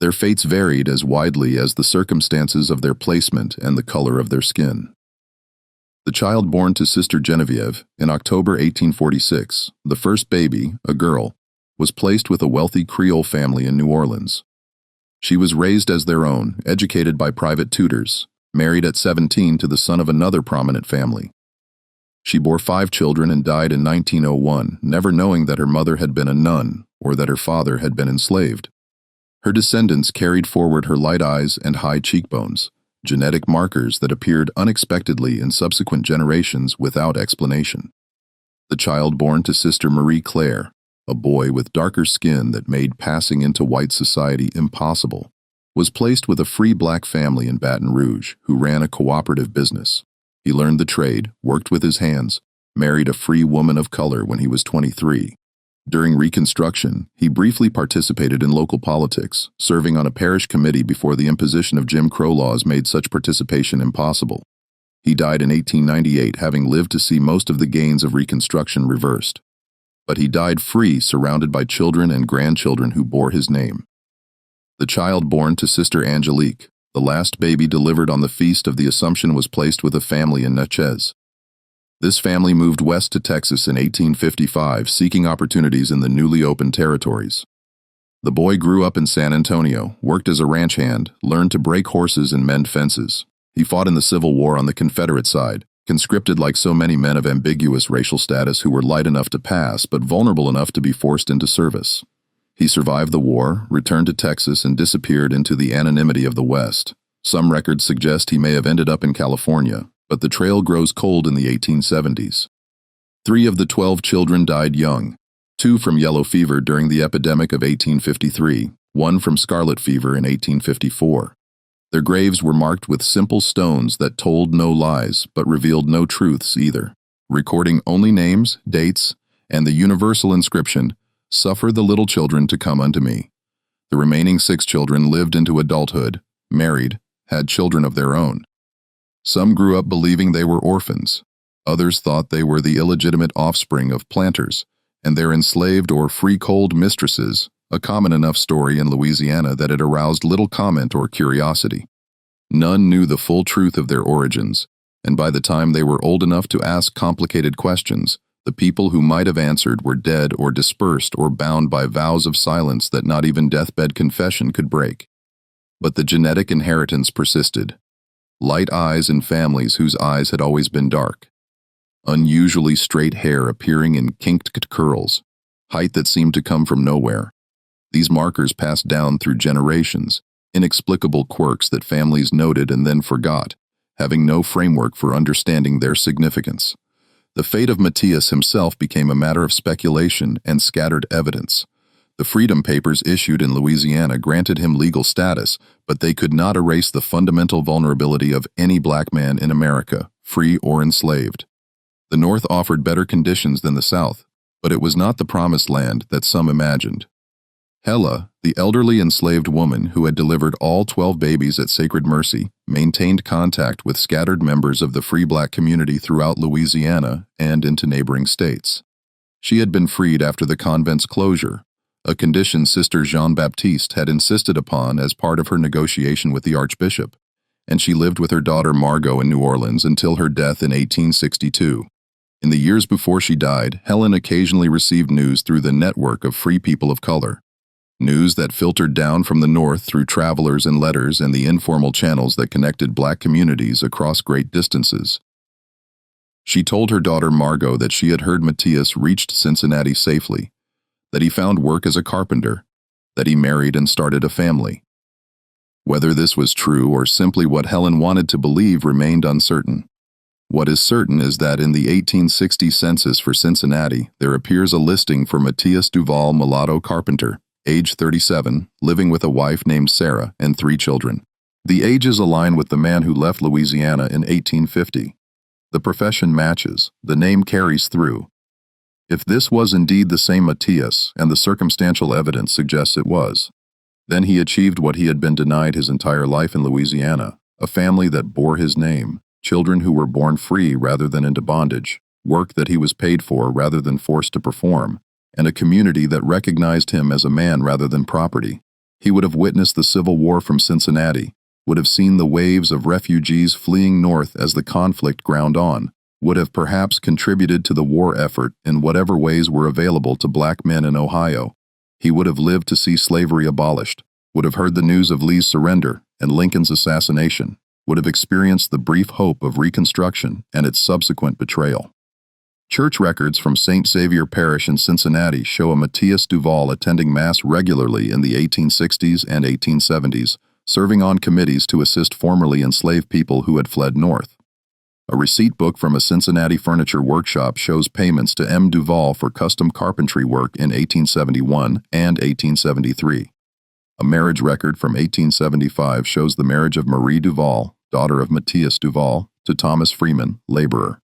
Their fates varied as widely as the circumstances of their placement and the color of their skin. The child born to Sister Genevieve in October 1846, the first baby, a girl, was placed with a wealthy Creole family in New Orleans. She was raised as their own, educated by private tutors, married at 17 to the son of another prominent family. She bore 5 children and died in 1901, never knowing that her mother had been a nun or that her father had been enslaved. Her descendants carried forward her light eyes and high cheekbones, genetic markers that appeared unexpectedly in subsequent generations without explanation. The child born to Sister Marie Claire, a boy with darker skin that made passing into white society impossible, was placed with a free black family in Baton Rouge who ran a cooperative business. He learned the trade, worked with his hands, married a free woman of color when he was 23. During Reconstruction, he briefly participated in local politics, serving on a parish committee before the imposition of Jim Crow laws made such participation impossible. He died in 1898, having lived to see most of the gains of Reconstruction reversed. But he died free, surrounded by children and grandchildren who bore his name. The child born to Sister Angelique, the last baby delivered on the Feast of the Assumption, was placed with a family in Natchez. This family moved west to Texas in 1855, seeking opportunities in the newly opened territories. The boy grew up in San Antonio, worked as a ranch hand, learned to break horses and mend fences. He fought in the Civil War on the Confederate side, conscripted like so many men of ambiguous racial status who were light enough to pass but vulnerable enough to be forced into service. He survived the war, returned to Texas, and disappeared into the anonymity of the West. Some records suggest he may have ended up in California, but the trail grows cold in the 1870s. 3 of the 12 children died young, 2 from yellow fever during the epidemic of 1853, 1 from scarlet fever in 1854. Their graves were marked with simple stones that told no lies but revealed no truths either, recording only names, dates, and the universal inscription, "Suffer the little children to come unto me." The remaining 6 children lived into adulthood, married, had children of their own. Some grew up believing they were orphans. Others thought they were the illegitimate offspring of planters, and their enslaved or free-cold mistresses, a common enough story in Louisiana that it aroused little comment or curiosity. None knew the full truth of their origins, and by the time they were old enough to ask complicated questions, the people who might have answered were dead or dispersed or bound by vows of silence that not even deathbed confession could break. But the genetic inheritance persisted. Light eyes in families whose eyes had always been dark. Unusually straight hair appearing in kinked curls. Height that seemed to come from nowhere. These markers passed down through generations, inexplicable quirks that families noted and then forgot, having no framework for understanding their significance. The fate of Matthias himself became a matter of speculation and scattered evidence. The Freedom Papers issued in Louisiana granted him legal status, but they could not erase the fundamental vulnerability of any black man in America, free or enslaved. The North offered better conditions than the South, but it was not the promised land that some imagined. Hella, the elderly enslaved woman who had delivered all 12 babies at Sacred Mercy, maintained contact with scattered members of the free black community throughout Louisiana and into neighboring states. She had been freed after the convent's closure, a condition Sister Jean-Baptiste had insisted upon as part of her negotiation with the Archbishop, and she lived with her daughter Margot in New Orleans until her death in 1862. In the years before she died, Helen occasionally received news through the network of free people of color, news that filtered down from the North through travelers and letters and the informal channels that connected black communities across great distances. She told her daughter Margot that she had heard Matthias reached Cincinnati safely, that he found work as a carpenter, that he married and started a family. Whether this was true or simply what Helen wanted to believe remained uncertain. What is certain is that in the 1860 census for Cincinnati, there appears a listing for Matthias Duval Mulatto Carpenter, age 37, living with a wife named Sarah and 3 children. The ages align with the man who left Louisiana in 1850. The profession matches, the name carries through. If this was indeed the same Matthias, and the circumstantial evidence suggests it was, then he achieved what he had been denied his entire life in Louisiana, a family that bore his name, children who were born free rather than into bondage, work that he was paid for rather than forced to perform, and a community that recognized him as a man rather than property. He would have witnessed the Civil War from Cincinnati, would have seen the waves of refugees fleeing north as the conflict ground on, would have perhaps contributed to the war effort in whatever ways were available to black men in Ohio. He would have lived to see slavery abolished, would have heard the news of Lee's surrender and Lincoln's assassination, would have experienced the brief hope of Reconstruction and its subsequent betrayal. Church records from St. Xavier Parish in Cincinnati show a Matthias Duval attending Mass regularly in the 1860s and 1870s, serving on committees to assist formerly enslaved people who had fled north. A receipt book from a Cincinnati furniture workshop shows payments to M. Duval for custom carpentry work in 1871 and 1873. A marriage record from 1875 shows the marriage of Marie Duval, daughter of Matthias Duval, to Thomas Freeman, laborer.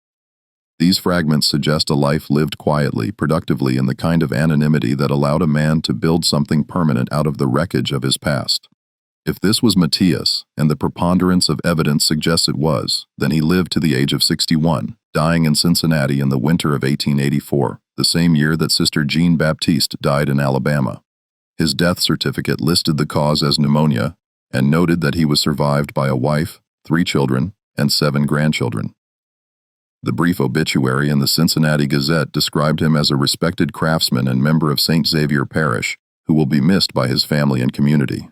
These fragments suggest a life lived quietly, productively, in the kind of anonymity that allowed a man to build something permanent out of the wreckage of his past. If this was Matthias, and the preponderance of evidence suggests it was, then he lived to the age of 61, dying in Cincinnati in the winter of 1884, the same year that Sister Jean Baptiste died in Alabama. His death certificate listed the cause as pneumonia and noted that he was survived by a wife, 3 children, and 7 grandchildren. The brief obituary in the Cincinnati Gazette described him as a respected craftsman and member of St. Xavier Parish, who will be missed by his family and community.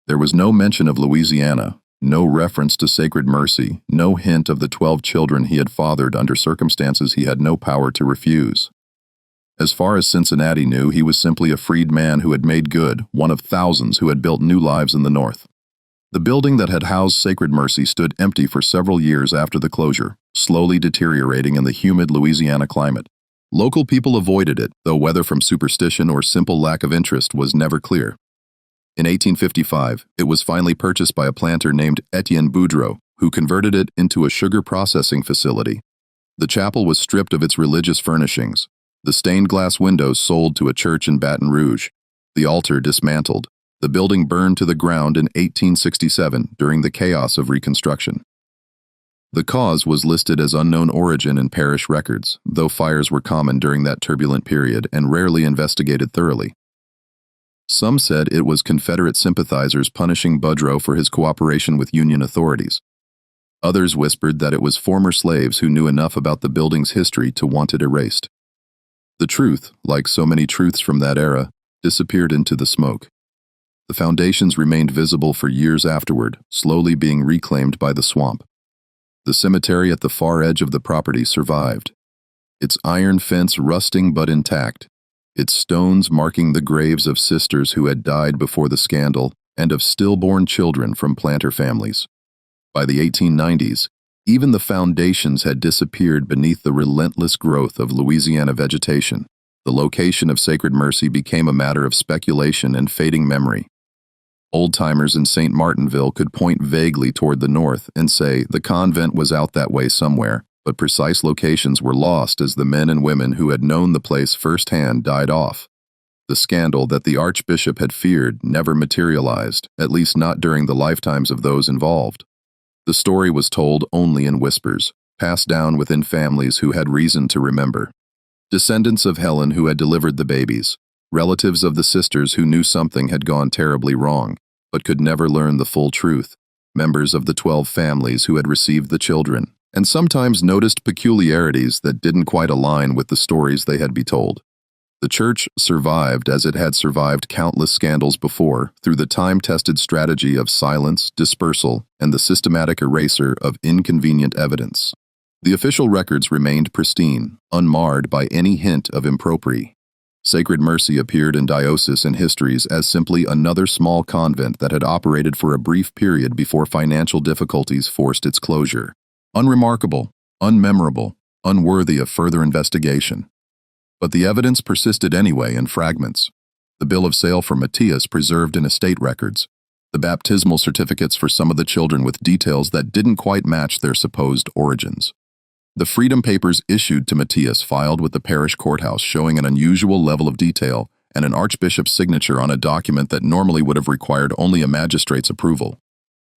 There was no mention of Louisiana, no reference to Sacred Mercy, no hint of the 12 children he had fathered under circumstances he had no power to refuse. As far as Cincinnati knew, he was simply a freed man who had made good, one of thousands who had built new lives in the North. The building that had housed Sacred Mercy stood empty for several years after the closure, slowly deteriorating in the humid Louisiana climate. Local people avoided it, though whether from superstition or simple lack of interest was never clear. In 1855, it was finally purchased by a planter named Etienne Boudreau, who converted it into a sugar processing facility. The chapel was stripped of its religious furnishings, the stained glass windows sold to a church in Baton Rouge, the altar dismantled. The building burned to the ground in 1867 during the chaos of Reconstruction. The cause was listed as unknown origin in parish records, though fires were common during that turbulent period and rarely investigated thoroughly. Some said it was Confederate sympathizers punishing Boudreau for his cooperation with Union authorities. Others whispered that it was former slaves who knew enough about the building's history to want it erased. The truth, like so many truths from that era, disappeared into the smoke. The foundations remained visible for years afterward, slowly being reclaimed by the swamp. The cemetery at the far edge of the property survived, its iron fence rusting but intact, its stones marking the graves of sisters who had died before the scandal and of stillborn children from planter families. By the 1890s, even the foundations had disappeared beneath the relentless growth of Louisiana vegetation. The location of Sacred Mercy became a matter of speculation and fading memory. Old-timers in St. Martinville could point vaguely toward the north and say the convent was out that way somewhere, but precise locations were lost as the men and women who had known the place firsthand died off. The scandal that the archbishop had feared never materialized, at least not during the lifetimes of those involved. The story was told only in whispers, passed down within families who had reason to remember. Descendants of Helen who had delivered the babies, relatives of the sisters who knew something had gone terribly wrong, but could never learn the full truth, members of the 12 families who had received the children, and sometimes noticed peculiarities that didn't quite align with the stories they had been told. The church survived as it had survived countless scandals before through the time-tested strategy of silence, dispersal, and the systematic erasure of inconvenient evidence. The official records remained pristine, unmarred by any hint of impropriety. Sacred Mercy appeared in diocesan histories as simply another small convent that had operated for a brief period before financial difficulties forced its closure. Unremarkable, unmemorable, unworthy of further investigation. But the evidence persisted anyway in fragments. The bill of sale for Matthias preserved in estate records, the baptismal certificates for some of the children with details that didn't quite match their supposed origins. The freedom papers issued to Matthias filed with the parish courthouse showing an unusual level of detail and an archbishop's signature on a document that normally would have required only a magistrate's approval.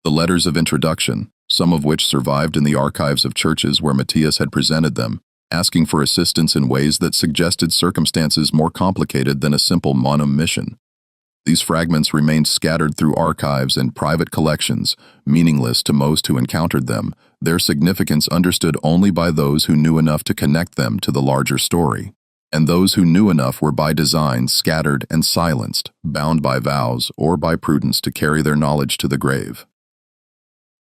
The letters of introduction, some of which survived in the archives of churches where Matthias had presented them, asking for assistance in ways that suggested circumstances more complicated than a simple manumission. These fragments remained scattered through archives and private collections, meaningless to most who encountered them, their significance understood only by those who knew enough to connect them to the larger story. And those who knew enough were by design scattered and silenced, bound by vows or by prudence to carry their knowledge to the grave.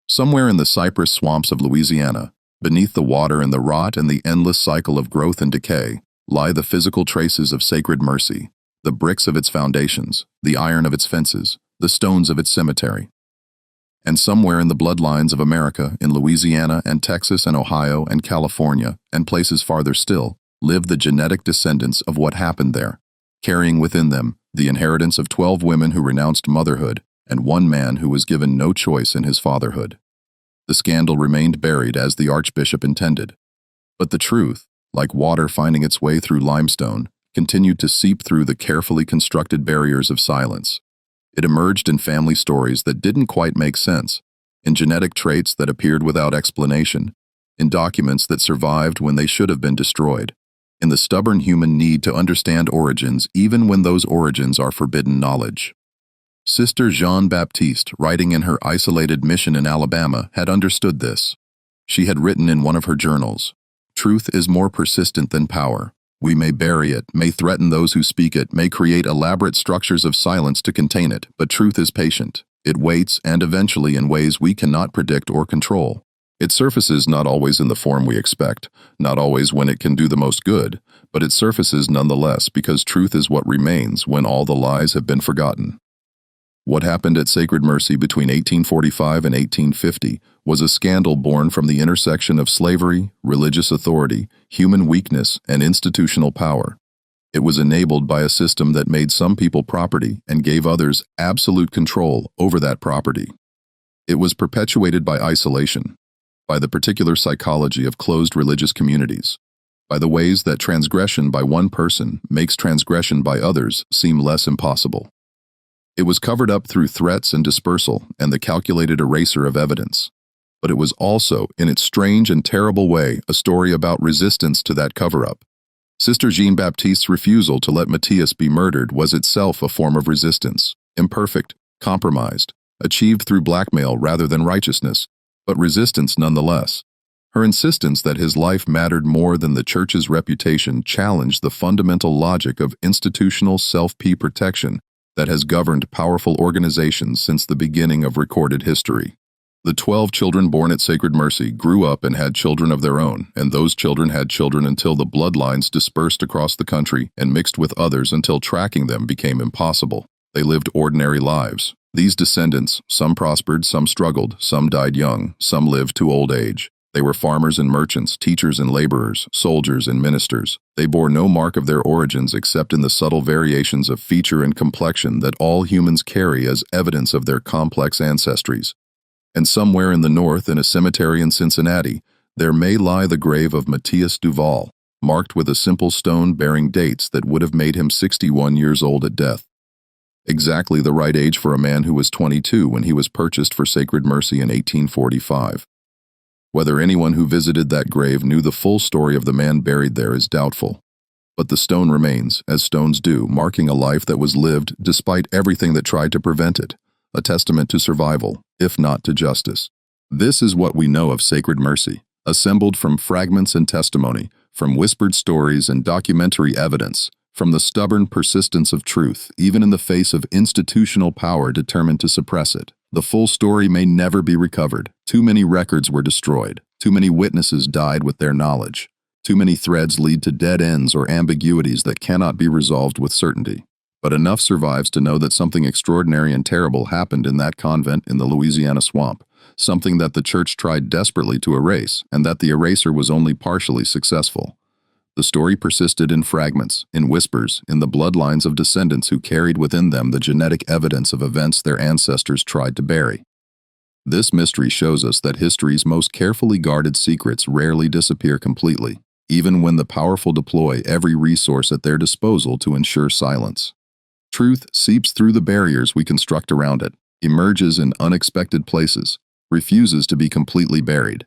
Somewhere in the cypress swamps of Louisiana, beneath the water and the rot and the endless cycle of growth and decay, lie the physical traces of Sacred Mercy, the bricks of its foundations, the iron of its fences, the stones of its cemetery. And somewhere in the bloodlines of America, in Louisiana and Texas and Ohio and California, and places farther still, live the genetic descendants of what happened there, carrying within them the inheritance of 12 women who renounced motherhood and one man who was given no choice in his fatherhood. The scandal remained buried as the archbishop intended. But the truth, like water finding its way through limestone, continued to seep through the carefully constructed barriers of silence. It emerged in family stories that didn't quite make sense, in genetic traits that appeared without explanation, in documents that survived when they should have been destroyed, in the stubborn human need to understand origins even when those origins are forbidden knowledge. Sister Jean Baptiste, writing in her isolated mission in Alabama, had understood this. She had written in one of her journals, "Truth is more persistent than power. We may bury it, may threaten those who speak it, may create elaborate structures of silence to contain it, but truth is patient. It waits, and eventually in ways we cannot predict or control. It surfaces not always in the form we expect, not always when it can do the most good, but it surfaces nonetheless because truth is what remains when all the lies have been forgotten." What happened at Sacred Mercy between 1845 and 1850 was a scandal born from the intersection of slavery, religious authority, human weakness, and institutional power. It was enabled by a system that made some people property and gave others absolute control over that property. It was perpetuated by isolation, by the particular psychology of closed religious communities, by the ways that transgression by one person makes transgression by others seem less impossible. It was covered up through threats and dispersal and the calculated eraser of evidence. But it was also, in its strange and terrible way, a story about resistance to that cover-up. Sister Jean Baptiste's refusal to let Matthias be murdered was itself a form of resistance, imperfect, compromised, achieved through blackmail rather than righteousness, but resistance nonetheless. Her insistence that his life mattered more than the Church's reputation challenged the fundamental logic of institutional self-protection that has governed powerful organizations since the beginning of recorded history. The 12 children born at Sacred Mercy grew up and had children of their own, and those children had children until the bloodlines dispersed across the country and mixed with others until tracking them became impossible. They lived ordinary lives. These descendants, some prospered, some struggled, some died young, some lived to old age. They were farmers and merchants, teachers and laborers, soldiers and ministers. They bore no mark of their origins except in the subtle variations of feature and complexion that all humans carry as evidence of their complex ancestries. And somewhere in the north, in a cemetery in Cincinnati, there may lie the grave of Matthias Duval, marked with a simple stone bearing dates that would have made him 61 years old at death. Exactly the right age for a man who was 22 when he was purchased for Sacred Mercy in 1845. Whether anyone who visited that grave knew the full story of the man buried there is doubtful. But the stone remains, as stones do, marking a life that was lived despite everything that tried to prevent it, a testament to survival, if not to justice. This is what we know of Sacred Mercy, assembled from fragments and testimony, from whispered stories and documentary evidence, from the stubborn persistence of truth, even in the face of institutional power determined to suppress it. The full story may never be recovered. Too many records were destroyed. Too many witnesses died with their knowledge. Too many threads lead to dead ends or ambiguities that cannot be resolved with certainty. But enough survives to know that something extraordinary and terrible happened in that convent in the Louisiana swamp, something that the church tried desperately to erase, and that the eraser was only partially successful. The story persisted in fragments, in whispers, in the bloodlines of descendants who carried within them the genetic evidence of events their ancestors tried to bury. This mystery shows us that history's most carefully guarded secrets rarely disappear completely, even when the powerful deploy every resource at their disposal to ensure silence. Truth seeps through the barriers we construct around it, emerges in unexpected places, refuses to be completely buried.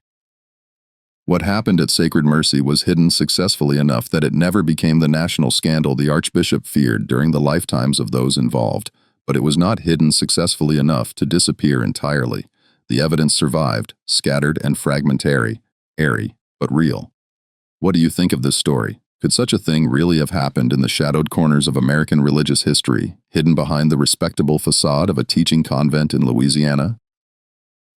What happened at Sacred Mercy was hidden successfully enough that it never became the national scandal the Archbishop feared during the lifetimes of those involved, but it was not hidden successfully enough to disappear entirely. The evidence survived, scattered and fragmentary, airy, but real. What do you think of this story? Could such a thing really have happened in the shadowed corners of American religious history, hidden behind the respectable facade of a teaching convent in Louisiana?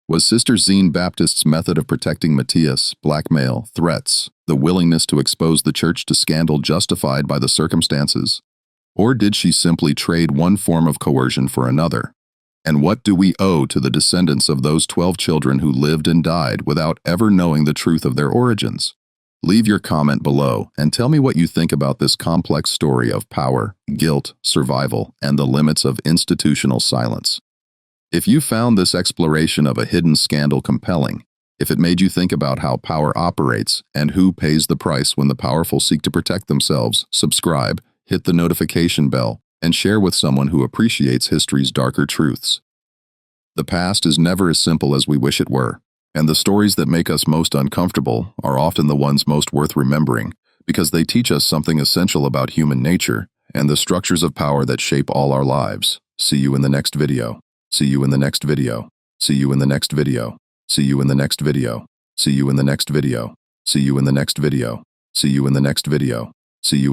Was Sister Zine Baptist's method of protecting Matthias, blackmail, threats, the willingness to expose the church to scandal justified by the circumstances? Or did she simply trade one form of coercion for another? And what do we owe to the descendants of those 12 children who lived and died without ever knowing the truth of their origins? Leave your comment below and tell me what you think about this complex story of power, guilt, survival, and the limits of institutional silence. If you found this exploration of a hidden scandal compelling, if it made you think about how power operates and who pays the price when the powerful seek to protect themselves, subscribe, hit the notification bell, and share with someone who appreciates history's darker truths. The past is never as simple as we wish it were, and the stories that make us most uncomfortable are often the ones most worth remembering because they teach us something essential about human nature and the structures of power that shape all our lives. See you in the next video. See you in the next video. See you in the next video. See you in the next video. See you in the next video. See you in the next video. See you in the next video. See you in